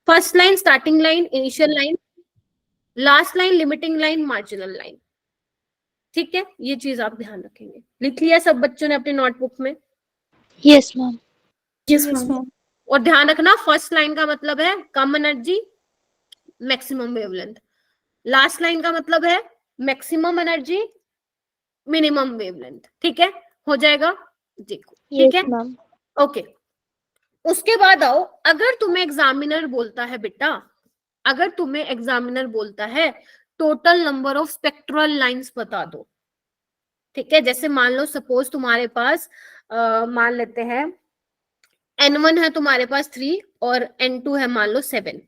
First line starting line, initial line, last line limiting line, marginal line. ठीक है, ये चीज आप ध्यान रखेंगे। लिख लिया सब बच्चों ने अपने नोटबुक में? Yes ma'am. Yes ma'am. और ध्यान रखना, फर्स्ट लाइन का मतलब है कम energy, maximum wavelength. Last line का मतलब है मैक्सिमम एनर्जी, मिनिमम वेवलेंथ। ठीक है, हो जाएगा, देखो। ठीक है, मैम। ओके। उसके बाद आओ, अगर तुम्हें एग्जामिनर बोलता है बेटा, अगर तुम्हें एग्जामिनर बोलता है total number of spectral lines बता दो। ठीक है, जैसे मान लो सपोज तुम्हारे पास मान लेते हैं n1 है तुम्हारे पास 3 और n2 है मान लो 7।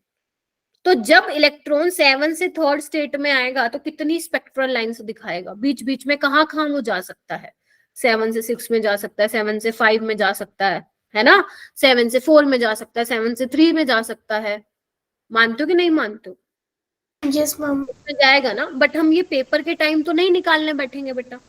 तो जब इलेक्ट्रॉन 7 से थर्ड स्टेट में आएगा तो कितनी स्पेक्ट्रल लाइंस दिखाएगा? बीच बीच में कहाँ कहाँ वो जा सकता है? 7 से 6 में जा सकता है, 7 से 5 में जा सकता है ना, 7 से 4 में जा सकता है, 7 से 3 में जा सकता है। मानते हो कि नहीं मानते हो? Yes ma'am. जाएगा ना, बट हम ये पेपर के टाइम तो नहीं निकालने बैठेंगे बेटा,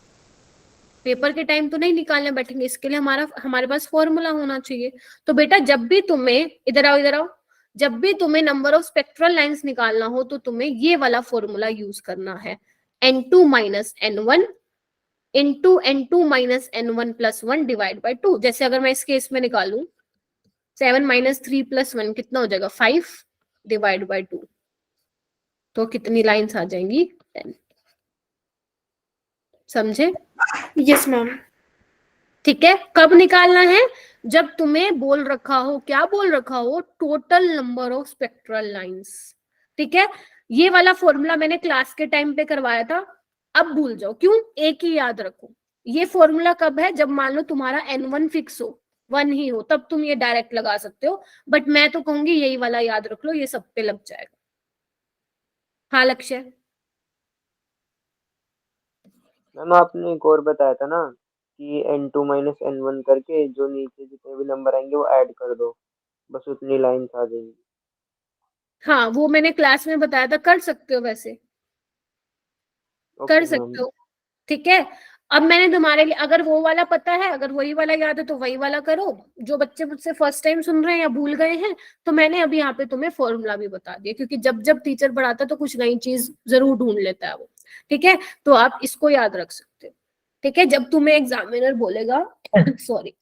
पेपर के टाइम तो नहीं निकालने बैठेंगे। इसके लिए हमारे पास फॉर्मूला होना चाहिए। तो बेटा जब भी तुम्हें, इधर आओ, जब भी तुम्हें नंबर ऑफ स्पेक्ट्रल लाइंस निकालना हो तो तुम्हें ये वाला फॉर्मूला यूज करना है, n2 minus n1 into n2 minus n1 plus 1 divide by 2। जैसे अगर मैं इस केस में निकालूं 7 माइनस 3 प्लस 1 कितना हो जाएगा, 5 डिवाइड बाई 2, तो कितनी लाइंस आ जाएंगी, 10। समझे? Yes ma'am. ठीक है, कब निकालना है? जब तुम्हें बोल रखा हो, क्या बोल रखा हो, total number of spectral lines. ठीक है, ये वाला फॉर्मूला मैंने क्लास के टाइम पे करवाया था, अब भूल जाओ। क्यों? एक ही याद रखो। ये फॉर्मूला कब है? जब मान लो तुम्हारा n1 फिक्स हो, 1 ही हो, तब तुम ये डायरेक्ट लगा सकते हो। बट मैं तो कहूंगी यही वाला याद रख लो, ये सब पे लग जाएगा। हाँ लक्ष्य? मैम आपने एक और बताया था ना कि n2 माइनस n1 करके जो नीचे जितने भी नंबर आएंगे वो ऐड कर दो, बस उतनी लाइंस आ जाएंगी। हाँ वो मैंने क्लास में बताया था, कर सकते हो, वैसे कर ओके सकते मैम। हो। ठीक है, अब मैंने तुम्हारे लिए, अगर वो वाला पता है, अगर वही वाला याद है तो वही वाला करो। जो बच्चे मुझसे फर्स्ट टाइम सुन रहे हैं या भूल गए हैं, तो मैंने अभी यहाँ पे तुम्हें फॉर्मूला भी बता दिया, क्योंकि जब जब टीचर पढ़ाता है तो कुछ नई चीज जरूर ढूंढ लेता है वो। ठीक है, तो आप इसको याद रख सकते हो। ठीक है, जब तुम्हें एग्जामिनर बोलेगा sorry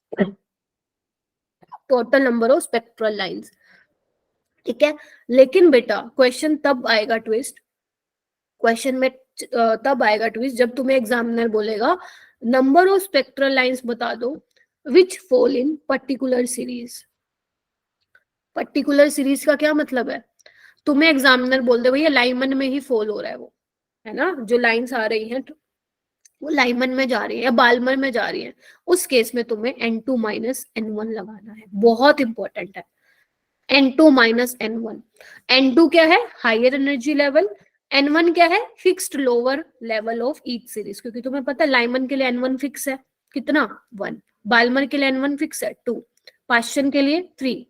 total number of spectral lines, ठीक है। लेकिन बेटा क्वेश्चन तब आएगा ट्विस्ट, क्वेश्चन में तब आएगा ट्विस्ट जब तुम्हें एग्जामिनर बोलेगा नंबर ऑफ स्पेक्ट्रल लाइंस बता दो विच fall in particular series. Particular series का क्या मतलब है, तुम्हें एग्जामिनर बोल दे भैया लाइमन में ही फॉल हो रहा है वो, है ना, जो लाइंस आ रही हैं वो लाइमन में जा रही है या बाल्मर में जा रही है, उस केस में तुम्हें N2 माइनस N1 लगाना है, बहुत इंपॉर्टेंट है। N2 माइनस N1, N2 क्या है हायर एनर्जी लेवल, N1 क्या है fixed lower level of each series, क्योंकि तुम्हें पता है लाइमन के लिए N1 फिक्स है कितना 1, बाल्मर के लिए N1 फिक्स है 2, पास्चन के लिए 3,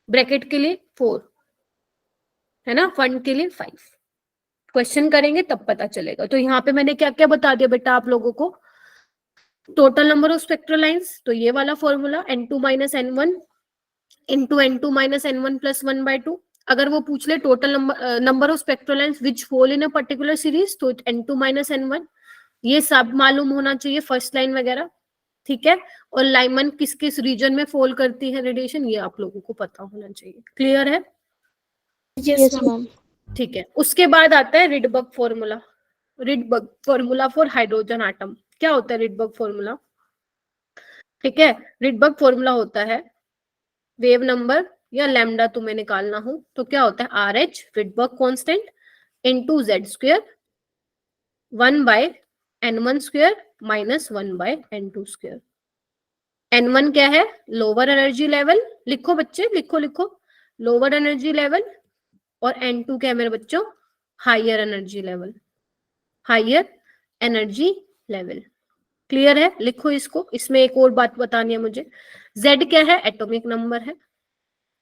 ब्रैकेट के लिए 4, है ना, फंड के लिए 5। क्वेश्चन करेंगे तब पता चलेगा। तो यहाँ पे मैंने क्या क्या बता दिया बेटा आप लोगों को, total number of spectral lines, तो ये वाला formula N2 minus N1 into N2 minus N1 plus 1/2। अगर वो पूछ ले total number of spectral lines which fall in a particular series, तो N2 माइनस N1, ये सब मालूम होना चाहिए, फर्स्ट लाइन वगैरह, ठीक है। और लाइमन किस किस रीजन में फॉल करती है रेडिएशन, ये आप लोगों को पता होना चाहिए। क्लियर है? Yes ma'am. ठीक है। उसके बाद आता है Rydberg formula. Rydberg formula for hydrogen atom, क्या होता है रिडबर्ग फॉर्मूला? ठीक है, रिडबर्ग फॉर्मूला होता है वेव नंबर या लैम्डा तुम्हें निकालना हो तो क्या होता है RH Rydberg constant into Z square 1/N1 square minus 1/N2 square. N1 क्या है लोअर एनर्जी लेवल, लिखो बच्चे लिखो लिखो, लोअर एनर्जी लेवल, और N2 क्या है मेरे बच्चों higher energy level, higher energy level. Clear है? लिखो इसको। इसमें एक और बात बतानी है मुझे, Z क्या है एटॉमिक नंबर है,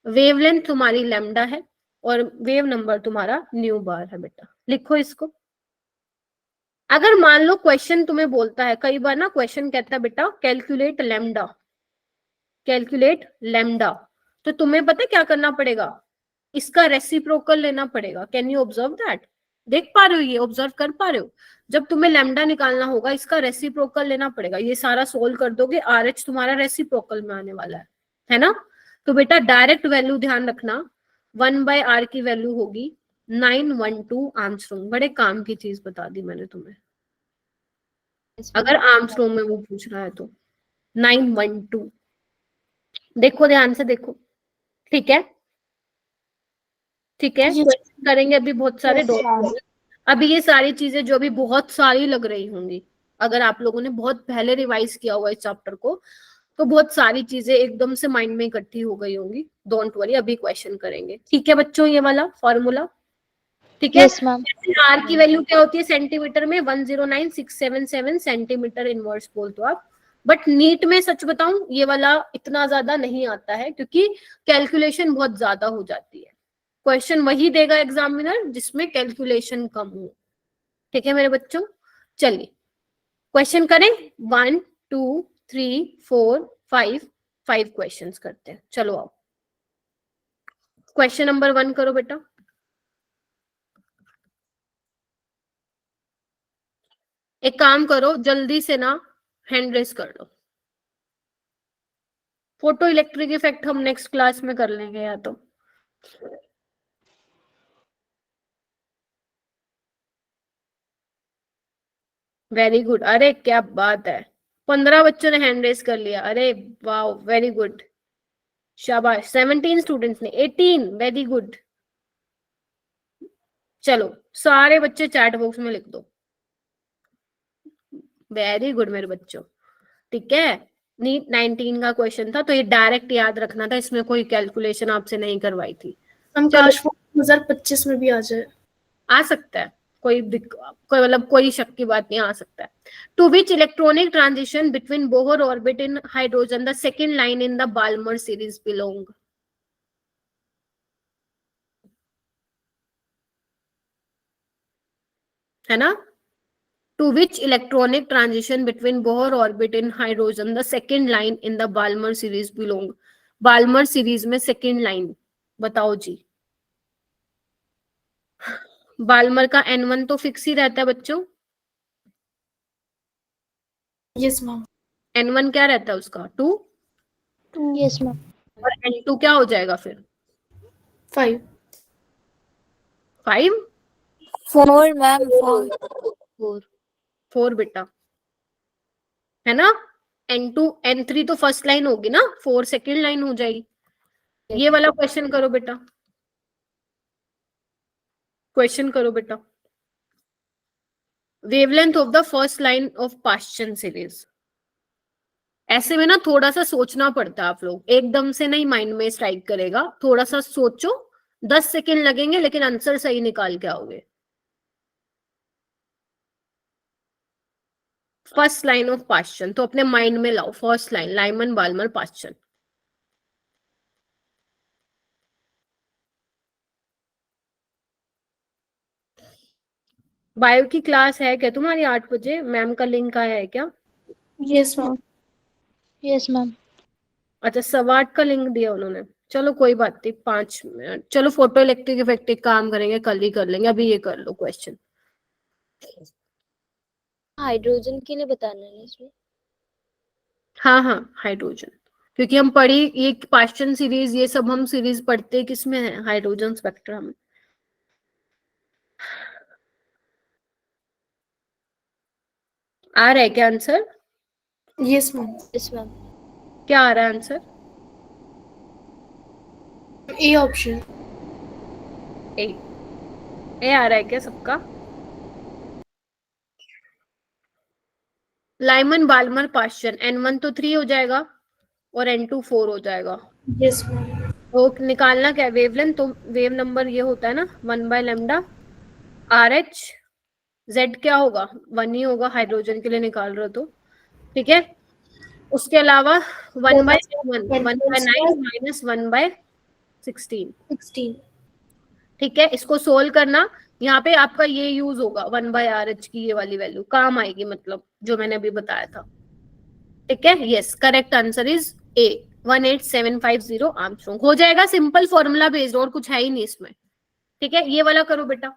वेवलेंथ तुम्हारी लैम्डा है, और वेव नंबर तुम्हारा न्यू बार है बेटा, लिखो इसको। अगर मान लो क्वेश्चन तुम्हें बोलता है, कई बार ना क्वेश्चन कहता है बेटा कैलकुलेट लैम्डा, कैलकुलेट लैम्डा, तो तुम्हें पता है क्या करना पड़ेगा, इसका रेसिप्रोकल लेना पड़ेगा। Can you observe that? देख पा रहे हो, ये ऑब्जर्व कर पा रहे हो? जब तुम्हें लैम्डा निकालना होगा इसका रेसिप्रोकल लेना पड़ेगा, ये सारा सोल्व कर दोगे, RH तुम्हारा रेसिप्रोकल में आने वाला है ना। तो बेटा डायरेक्ट वैल्यू ध्यान रखना, 1/R की वैल्यू होगी 912 आर्मस्ट्रॉन्ग। बड़े काम की चीज बता दी मैंने तुम्हें, अगर आर्मस्ट्रॉन्ग में वो पूछ रहा है तो 912। देखो ध्यान से देखो, ठीक है ठीक है। क्वेश्चन करेंगे अभी बहुत सारे डॉट, अभी ये सारी चीजें जो भी बहुत सारी लग रही होंगी, अगर आप लोगों ने बहुत पहले रिवाइज किया हुआ इस चैप्टर को तो बहुत सारी चीजें एकदम से माइंड में इकट्ठी हो गई होंगी। डोंट वरी, अभी क्वेश्चन करेंगे, ठीक है बच्चों, ये वाला फॉर्मूला, ठीक है। Yes ma'am. R की वैल्यू क्या होती है सेंटीमीटर में 109677 सेंटीमीटर इनवर्स बोल दो आप। बट नीट में सच बताऊं ये वाला इतना ज्यादा नहीं आता है, क्योंकि कैलकुलेशन बहुत ज्यादा हो जाती है। क्वेश्चन वही देगा एग्जामिनर जिसमें कैलकुलेशन कम हो, ठीक है मेरे बच्चों। चलिए क्वेश्चन करें, 1 2 3 4 5 क्वेश्चन करते हैं। चलो आओ, क्वेश्चन नंबर 1 करो बेटा। एक काम करो जल्दी से ना, हैंड रेस कर लो। फोटो इलेक्ट्रिक इफेक्ट हम नेक्स्ट क्लास में कर लेंगे या तो। वेरी गुड, अरे क्या बात है, 15 बच्चों ने हैंड रेस कर लिया, अरे वाह वेरी गुड, शाबाश। 17 स्टूडेंट्स ने, 18, वेरी गुड। चलो सारे बच्चे चैट बॉक्स में लिख दो, वेरी गुड मेरे बच्चों, ठीक है। नीट 19 का क्वेश्चन था तो ये डायरेक्ट याद रखना था, इसमें कोई कैलकुलेशन आपसे नहीं करवाई थी। हम काश वो 2025 में भी आ जाए। आ सकता है, कोई मतलब कोई शक की बात नहीं, आ सकता है। To which electronic transition between Bohr orbit in hydrogen the second line in the Balmer series belong? है ना, to which electronic transition between Bohr orbit in hydrogen the second line in the Balmer series belong? Balmer series में second line बताओ जी। Balmer का N1 तो fix ही रहता है बच्चों, yes ma'am. N1 क्या रहता है उसका 2, यस मैम। और N2 क्या हो जाएगा फिर 5। 5 4 मैम 4 4 4 बेटा, है ना। N2 N3 तो फर्स्ट लाइन होगी ना, 4 सेकेंड लाइन हो जाएगी। ये वाला क्वेश्चन करो बेटा, क्वेश्चन करो बेटा। Wavelength of the first line of पाश्चन series. ऐसे में ना थोड़ा सा सोचना पड़ता है, आप लोग एकदम से नहीं माइंड में स्ट्राइक करेगा, थोड़ा सा सोचो, 10 सेकेंड लगेंगे लेकिन आंसर सही निकाल के आओगे। फर्स्ट लाइन ऑफ पाश्चन तो अपने माइंड में लाओ, first line Lyman Balmer Paschen. Bio की क्लास है क्या तुम्हारी 8 बजे? मैम का लिंक आया है क्या? Yes ma'am. Yes ma'am. अच्छा 8:15 का लिंक दिया उन्होंने, चलो कोई बात नहीं, 5 मिनट। चलो फोटो इलेक्ट्रिक इफेक्टिव काम करेंगे, कल ही कर लेंगे, अभी ये कर लो क्वेश्चन। हाइड्रोजन के लिए बताना है इसमें। हाँ हाँ हाइड्रोजन, क्योंकि हम पढ़ी ये पाश्चन सीरीज, ये सब हम सीरीज पढ़ते किसमें है? हाइड्रोजन स्पेक्ट्रम में। आ रहा है क्या answer? Yes ma'am. Yes ma'am. क्या आ रहा है आंसर? A option. ए आ रहा है क्या सबका? लाइमन बाल्मर पाश्चन, N1 तो 3 हो जाएगा और N2 4 हो जाएगा। Yes ma'am. तो निकालना क्या है? वेवलेंथ, तो वेव नंबर ये होता है ना 1/λ। RH Z क्या होगा? 1 ही होगा, हाइड्रोजन के लिए निकाल रहे हो तो, ठीक है। उसके अलावा 1/1 1/9 माइनस 1/16, 16। ठीक है। इसको सोल्व करना, यहाँ पे आपका ये यूज होगा 1/RH की ये वाली वैल्यू काम आएगी, मतलब जो मैंने अभी बताया था, ठीक है। Yes correct answer is a, 18750 Armstrong हो जाएगा। सिंपल फॉर्मूला बेस्ड, और कुछ है ही नहीं इसमें, ठीक है। ये वाला करो बेटा।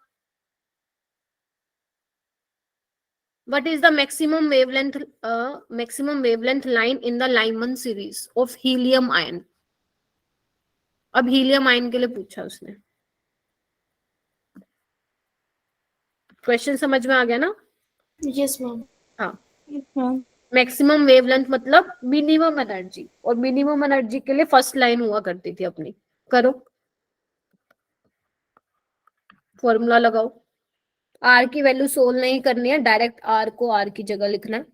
What is the maximum wavelength line in the Lyman series of helium ion? अब हीलियम आयन के लिए पूछा उसने, क्वेश्चन समझ में आ गया ना? Yes ma'am. हाँ मैक्सिमम वेवलेंथ मतलब मिनिमम एनर्जी, और मिनिमम एनर्जी के लिए फर्स्ट लाइन हुआ करती थी अपनी। करो फॉर्मूला लगाओ। आर की वैल्यू सोल्व नहीं करनी है, डायरेक्ट आर को आर की जगह लिखना है।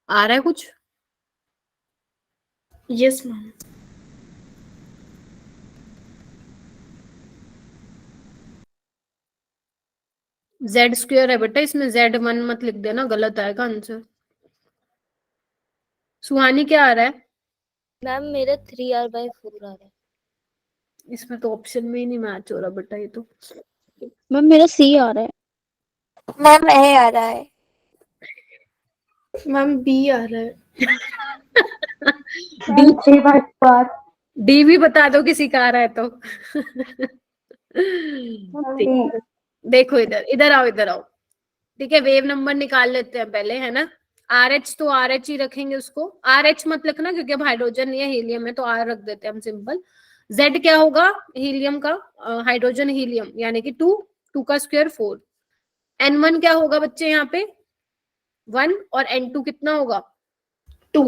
आ रहा है कुछ? Yes ma'am. Z² है बेटा इसमें, Z1 मत लिख देना, गलत आएगा आंसर। सुहानी क्या आ रहा है? मैम मेरा 3r/4 आ रहा है। इसमें तो ऑप्शन में ही नहीं मैच हो रहा बेटा, ये तो। मैम मेरा C आ रहा है। मैम ए आ रहा है। मैम बी आ रहा है। डी भी बता दो किसी का आ रहा है तो। ठीक, देखो इधर इधर आओ, इधर आओ, ठीक है। वेव नंबर निकाल लेते हैं पहले, है ना। RH तो RH ही रखेंगे उसको, RH मत लिखना क्योंकि अब हाइड्रोजन नहीं है, हीलियम है, तो R रख देते हैं हम सिंपल। Z क्या होगा हीलियम का? हाइड्रोजन हीलियम यानी कि 2 का स्क्वायर 4। N1 क्या होगा बच्चे यहाँ पे? 1, और N2 कितना होगा? 2,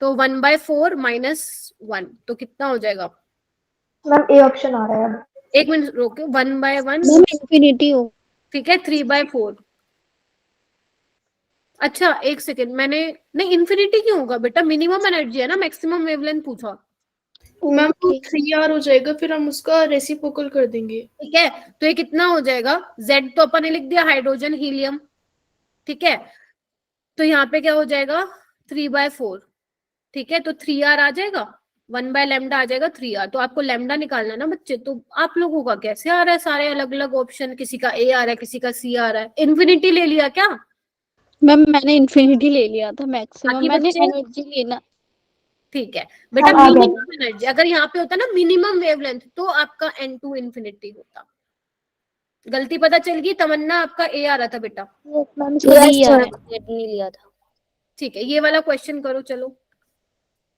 तो 1/4 माइनस 1 तो कितना हो जाएगा? मैम ए ऑप्शन आ रहा है अब। एक मिनट रोको, 1/1 मैम इंफिनिटी हो। ठीक है, 3/4। अच्छा एक सेकेंड, मैंने नहीं, इन्फिनिटी क्यों होगा बेटा? मिनिमम एनर्जी है ना, मैक्सिमम वेवलेंथ पूछा। मैम वो 3r हो जाएगा, फिर हम उसका रेसिप्रोकल कर देंगे। ठीक है, तो ये कितना हो जाएगा? Z तो अपन ने लिख दिया हाइड्रोजन हीलियम, ठीक है। तो यहाँ पे क्या हो जाएगा? 3/4, ठीक है। तो 3r आ जाएगा, 1/λ आ जाएगा 3r। तो आपको लैम्डा निकालना है ना बच्चे। तो आप लोगों का कैसे आ रहा है सारे अलग अलग ऑप्शन? किसी का A आ रहा है, किसी का C आ रहा है। इन्फिनिटी ले लिया क्या? मैम मैंने इंफिनिटी ले लिया था मैक्सिमम, बाकी मैंने बच्चे? एनर्जी लेना। ठीक है बेटा, हाँ, आ गया। मिनिमम एनर्जी, अगर यहाँ पे होता ना मिनिमम वेवलेंथ तो आपका N2 इन्फिनिटी होता। गलती पता चल गई, तमन्ना आपका ए आ रहा था बेटा। मैम इसका डी आ रहा है। डी लिया था। ठीक है, ये वाला क्वेश्चन करो, चलो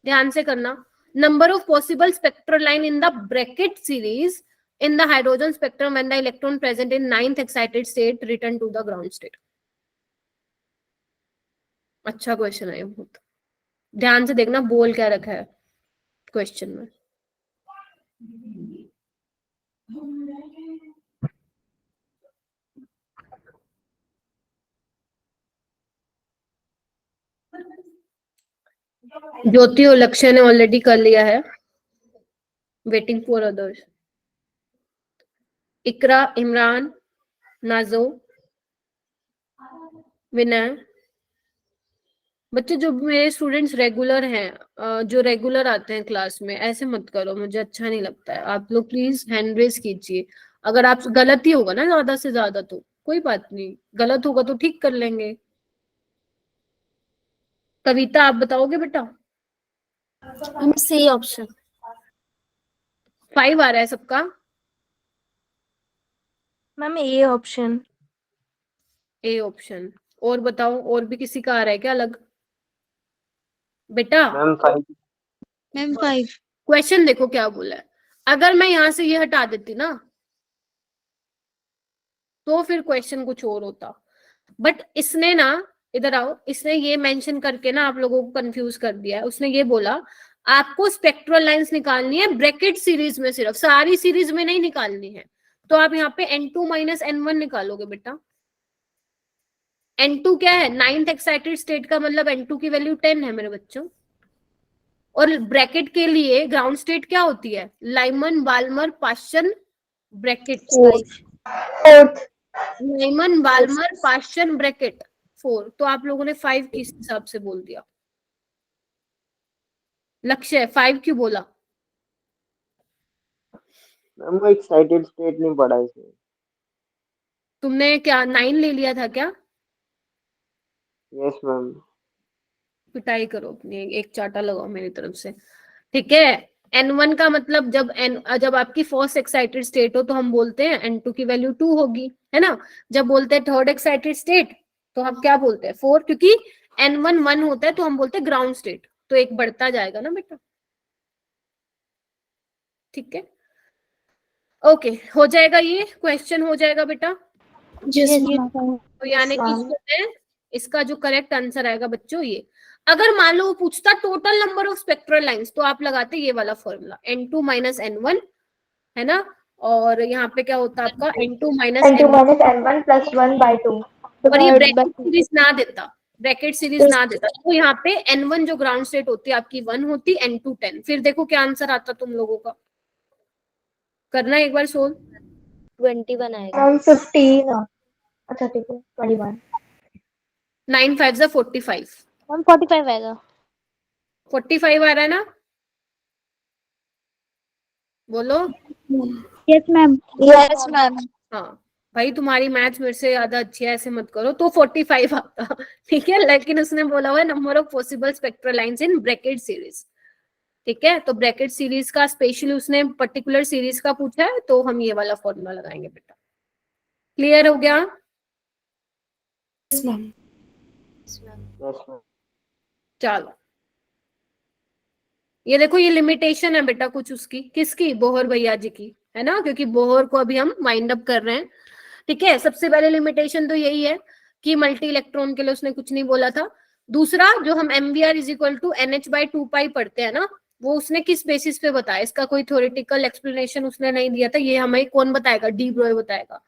ध्यान से करना। Number of possible spectral line in the Brackett series in the hydrogen spectrum when the electron present in 9th excited state return to the ground state। अच्छा क्वेश्चन है ये बहुत, ध्यान से देखना बोल क्या रखा है क्वेश्चन में। ज्योति और लक्ष्य ने ऑलरेडी कर लिया है, वेटिंग फॉर अदर्स। इकरा, इमरान, नाजो, विनय। बच्चे जो मेरे स्टूडेंट्स रेगुलर हैं, जो रेगुलर आते हैं क्लास में, ऐसे मत करो, मुझे अच्छा नहीं लगता है। आप लोग प्लीज हैंड रेज कीजिए। अगर आप गलत ही होगा ना ज्यादा से ज्यादा तो कोई बात नहीं, गलत होगा तो ठीक कर लेंगे। कविता आप बताओगे बेटा? C option. 5 आ रहा है सबका? Ma'am A option. A option. और बताओ, और भी किसी का आ रहा है क्या अलग बेटा? मैम 5। मैम 5। क्वेश्चन देखो क्या बोला है। अगर मैं यहां से ये हटा देती ना तो फिर क्वेश्चन कुछ और होता, बट इसने ना, इधर आओ, इसने ये मेंशन करके ना आप लोगों को कंफ्यूज कर दिया है। उसने ये बोला आपको स्पेक्ट्रल लाइंस निकालनी है ब्रैकेट सीरीज में, सिर्फ सारी सीरीज में नहीं निकालनी है। तो आप यहाँ पे N2 माइनस N1 निकालोगे बेटा। N2 क्या है? 9th एक्साइटेड स्टेट का मतलब N2 की वैल्यू 10 है मेरे बच्चों। और ब्रैकेट के लिए ग्राउंड स्टेट क्या होती है? Lyman Balmer Paschen bracket 4th। Lyman Balmer Paschen bracket 4। तो आप लोगों ने 5 किस हिसाब से बोल दिया? लक्ष्य 5 क्यों बोला? मैम वो एक्साइटेड स्टेट नहीं पढ़ा इसमें। तुमने क्या 9 ले लिया था क्या? Yes ma'am. पिटाई करो अपनी, एक चाटा लगाओ मेरी तरफ से, ठीक है। N1 का मतलब जब आपकी फर्स्ट एक्साइटेड स्टेट हो तो हम बोलते हैं N2 की वैल्यू 2 होगी, है ना। जब बोलते हैं थर्ड एक्साइटेड स्टेट तो हम क्या बोलते हैं? 4, क्योंकि N1 1 होता है तो हम बोलते हैं ग्राउंड स्टेट, तो एक बढ़ता जाएगा ना बेटा, ठीक है। ओके, हो जाएगा, ये क्वेश्चन हो जाएगा बेटा। तो यानी कि इसमें इसका जो करेक्ट आंसर आएगा बच्चों ये। अगर मान लो वो पूछता total number of spectral lines तो आप लगाते ये वाला फॉर्मूला N2 माइनस N1, है ना। और यहाँ पे क्या होता आपका N2 minus N2 minus N1 plus 1/2। और ये ब्रैकेट सीरीज ना देता, ब्रैकेट सीरीज ना देता तो यहाँ पे N1 जो ग्राउंड स्टेट होती है आपकी 1 होती, N2 10। फिर देखो क्या आंसर आता तुम लोगों का, करना एक बार सोल्व। 21 आएगा। 15। अच्छा ठीक है, 21। 9 5 जा 45, मैम 45 आएगा। 45 आ रहा है ना? बोलो। Yes ma'am. Yes ma'am. हाँ भाई, तुम्हारी मैथ्स मेरे से ज्यादा अच्छी है, ऐसे मत करो। तो 45 आता, ठीक है। लेकिन उसने बोला हुआ है number of possible spectral lines in Brackett series, ठीक है। तो ब्रैकेट सीरीज का स्पेशली उसने पर्टिकुलर सीरीज का पूछा है तो हम ये वाला फॉर्मूला लगाएंगे बेटा। क्लियर हो गया? Yes ma'am. चलो, ये देखो ये लिमिटेशन है बेटा कुछ उसकी, किसकी? बोहर भैया जी की, है ना, क्योंकि बोहर को अभी हम वाइंड अप कर रहे हैं, ठीक है। सबसे पहले लिमिटेशन तो यही है कि मल्टी इलेक्ट्रॉन के लिए उसने कुछ नहीं बोला था। दूसरा, जो हम MVR is equal to NH/2 पढ़ते हैं ना, वो उसने किस बेसिस पे बताया? इसका कोई थ्योरेटिकल एक्सप्लेनेशन उसने नहीं दिया था, ये हमें कौन बताएगा? डी ब्रॉय बताएगा,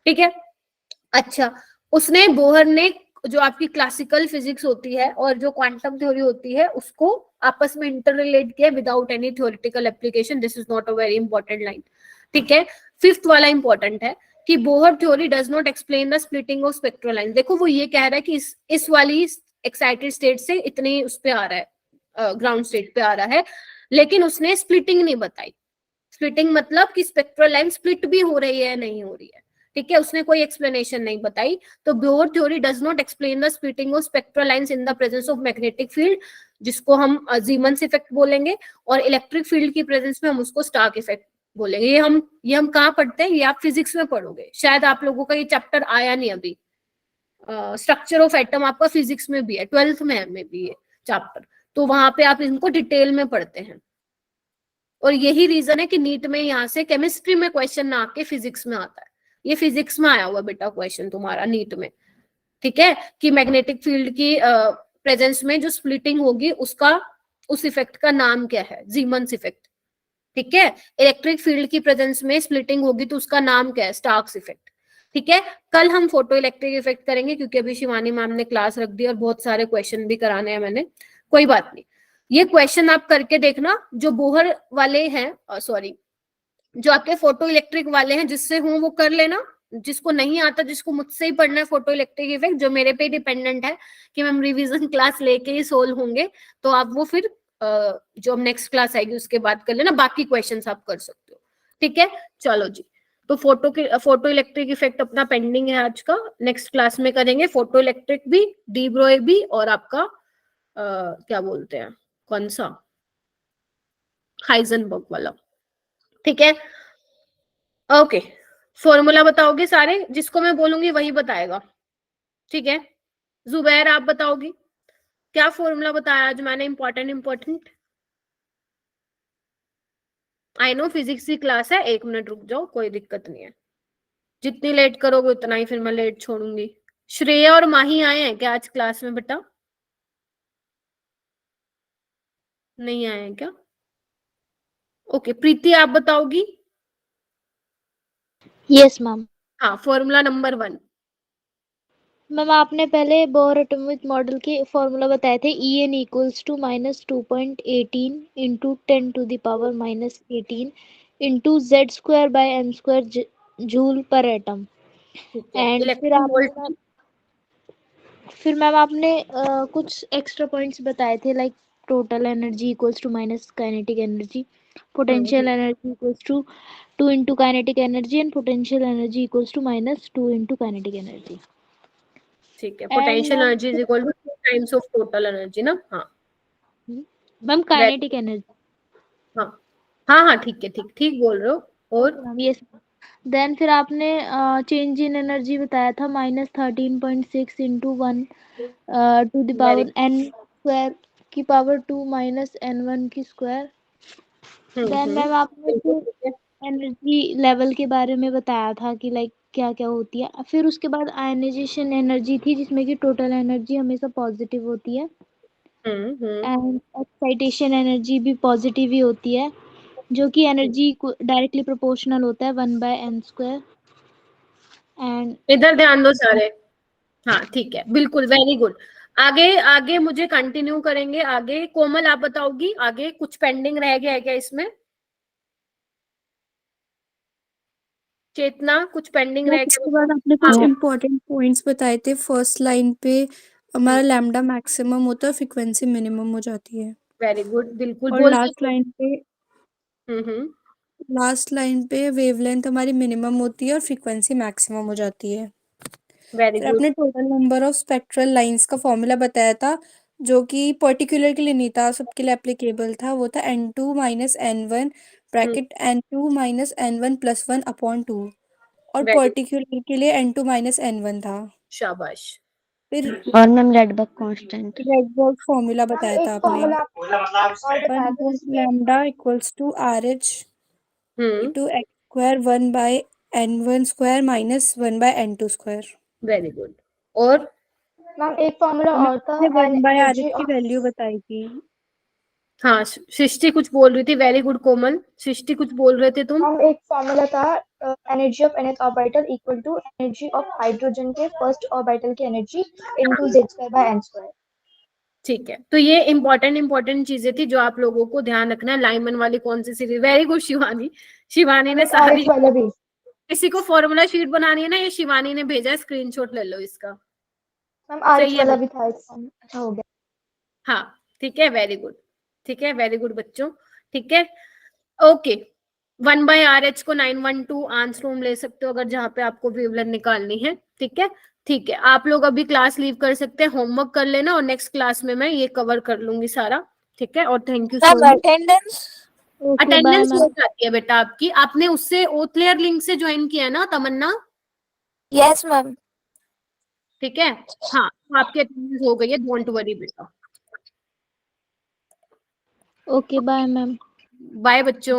ठीक है। अच्छा, उसने बोहर ने जो आपकी क्लासिकल फिजिक्स होती है और जो क्वांटम थ्योरी होती है उसको आपस में इंटर रिलेट किया without any theoretical application. This is not a very important line, ठीक है। 5th वाला इंपॉर्टेंट है कि Bohr theory does not explain the splitting of spectral line. देखो वो ये कह रहा है कि इस वाली एक्साइटेड स्टेट से इतनी उस पे आ रहा है, ग्राउंड स्टेट पे आ रहा है, लेकिन उसने स्प्लिटिंग नहीं बताई। स्प्लिटिंग मतलब कि स्पेक्ट्रल लाइन स्प्लिट भी हो रही है नहीं हो रही है, ठीक है, उसने कोई एक्सप्लेनेशन नहीं बताई। तो Bohr theory does not explain the splitting of spectral lines in the presence of magnetic field, जिसको हम जीमन्स इफेक्ट बोलेंगे, और इलेक्ट्रिक फील्ड की प्रेजेंस में हम उसको स्टार्क इफेक्ट बोलेंगे। ये हम कहाँ पढ़ते हैं, ये आप फिजिक्स में पढ़ोगे, शायद आप लोगों का ये चैप्टर आया नहीं अभी। स्ट्रक्चर ऑफ एटम आपका फिजिक्स में भी है, 12th में है मे बी ये चैप्टर, तो वहां पे आप इनको डिटेल में पढ़ते हैं। और यही रीजन है कि नीट में यहाँ से केमिस्ट्री में क्वेश्चन ना आके फिजिक्स में आता है। ये फिजिक्स में आया हुआ बेटा क्वेश्चन तुम्हारा नीट में, ठीक है, कि मैग्नेटिक फील्ड की प्रेजेंस में जो स्प्लिटिंग होगी उसका, उस इफेक्ट का नाम क्या है, जीमन्स इफेक्ट। ठीक है, इलेक्ट्रिक फील्ड की प्रेजेंस में स्प्लिटिंग होगी तो उसका नाम क्या है, स्टार्क्स इफेक्ट। ठीक है, कल हम फोटो इलेक्ट्रिक इफेक्ट करेंगे, क्योंकि अभी शिवानी मैम ने क्लास रख दी और बहुत सारे क्वेश्चन भी कराने हैं मैंने, कोई बात नहीं। ये क्वेश्चन आप करके देखना, जो बोहर वाले हैं, सॉरी, जो आपके फोटो इलेक्ट्रिक वाले हैं जिससे हूं वो कर लेना, जिसको नहीं आता, जिसको मुझसे ही पढ़ना है फोटो इलेक्ट्रिक इफेक्ट, जो मेरे पे डिपेंडेंट है कि मैम रिवीजन क्लास लेके ही सोल्व होंगे, तो आप वो फिर जो हम नेक्स्ट क्लास आएगी उसके बाद कर लेना, बाकी क्वेश्चंस आप कर सकते हो। ठीक है, चलो जी, तो फोटो इलेक्ट्रिक इफेक्ट अपना पेंडिंग है आज का, नेक्स्ट क्लास में करेंगे फोटो इलेक्ट्रिक भी, डी ब्रोई भी, और आपका क्या बोलते हैं, कौन सा, हाइजेनबर्ग वाला। ठीक है, ओके, फॉर्मूला बताओगे सारे, जिसको मैं बोलूंगी वही बताएगा। ठीक है, जुबैर आप बताओगी क्या फॉर्मूला बताया आज मैंने, इंपॉर्टेंट। आई नो फिजिक्स की क्लास है, 1 मिनट रुक जाओ, कोई दिक्कत नहीं है, जितनी लेट करोगे उतना ही फिर मैं लेट छोड़ूंगी। श्रेया और माही आए हैं क्या आज क्लास में बेटा, नहीं आए हैं क्या? ओके, प्रीति आप बताओगी। Yes ma'am. हाँ, फॉर्मूला नंबर 1। मैम आपने पहले बोर एटॉमिक मॉडल के फॉर्मूला बताए थे, En equals to -2.18 into 10 to the power -18 into Z² by m² joule per atom. And फिर मैम आपने कुछ एक्स्ट्रा पॉइंट्स बताए थे, like total energy equals to minus kinetic energy, potential energy equals to 2 into kinetic energy, and potential energy equals to -2 into kinetic energy. ठीक है, potential energy is equal to 2 times of total energy ना। हाँ ma'am kinetic energy, हाँ ठीक है, ठीक बोल रहे हो। और यस देन फिर आपने चेंज इन एनर्जी बताया था -13.6 into 1 to the power n² की पावर 2 -n1 की स्क्वायर। देन मैम आपने एनर्जी लेवल के बारे में बताया था कि लाइक क्या क्या होती है। फिर उसके बाद आयनाइजेशन एनर्जी थी, जिसमें कि टोटल एनर्जी हमेशा पॉजिटिव होती है, एंड एक्साइटेशन एनर्जी भी पॉजिटिव ही होती है, जो कि एनर्जी डायरेक्टली प्रोपोर्शनल होता है 1/n²। एंड इधर ध्यान दो सारे। हाँ ठीक है, बिल्कुल, वेरी गुड। आगे मुझे कंटिन्यू करेंगे। आगे कोमल आप बताओगी, आगे कुछ पेंडिंग रह गया है क्या इसमें? चेतना कुछ पेंडिंग रह उसके गया? बाद आपने कुछ इम्पोर्टेंट पॉइंट्स बताए थे। फर्स्ट लाइन पे हमारा लैम्डा मैक्सिमम होता है, फ्रीक्वेंसी मिनिमम हो जाती है। वेरी गुड, बिल्कुल और बोल। लास्ट लाइन पे वेवलेंथ हमारी मिनिमम होती है और फ्रीक्वेंसी मैक्सिमम हो जाती है। वेरी फिर गुड। आपने total number of spectral lines का फॉर्मूला बताया था, जो कि पर्टिकुलर के लिए नहीं था, सबके लिए एप्लीकेबल था। वो था n2 - n1 bracket n2 - n1 + 1 upon 2, और Very पर्टिकुलर के लिए n2 - n1 था। शाबाश। फिर और ma'am Rydberg constant, Rydberg formula बताया एक था आपने, फॉर्मूला और बताया था जिसमें lambda equals to RH into x² 1/n1² - 1/n2²। Very good. और मैम एक फॉर्मूला और था, 1/RH एनर्जी की वैल्यू बताई थी। हाँ, सृष्टि कुछ बोल रही थी। वेरी गुड कोमल, सृष्टि कुछ बोल रहे थे तुम। हम एक फॉर्मूला था, energy of nth orbital equal to energy of hydrogen के फर्स्ट ऑर्बिटल की एनर्जी इनटू Z²/n²। ठीक है, तो ये इंपॉर्टेंट चीजें थी जो आप लोगों को ध्यान रखना है। लाइमन वाली कौन सी सीरीज? वेरी गुड शिवानी ने सारी। वाला भी किसी को फॉर्मूला शीट बनानी है ना, ये शिवानी ने भेजा, स्क्रीनशॉट ले लो इसका। मैम आरएच सही है वाला भी था, अच्छा हो गया। हाँ ठीक है, वेरी गुड। ठीक है, वेरी गुड बच्चों। ठीक है, ओके, 1/RH को 912 आंसरूम ले सकते हो अगर जहाँ पे आपको वेवलेंथ निकालनी है। ठीक है, ठीक है, आप लोग अभी क्लास लीव कर सकते हैं, होमवर्क कर लेना और नेक्स्ट क्लास में मैं ये कवर कर लूंगी सारा। ठीक है, और thank you so ma'am much. Attendance okay bye attendance हो मैम। जाती है बेटा आपकी, आपने उससे ओथलेयर लिंक से ज्वाइन किया ना तमन्ना? Yes ma'am. ठीक है, हाँ, तो आपकी अटेंडेंस हो गई है, डोंट वरी बेटा। Okay bye ma'am. बाय बच्चों।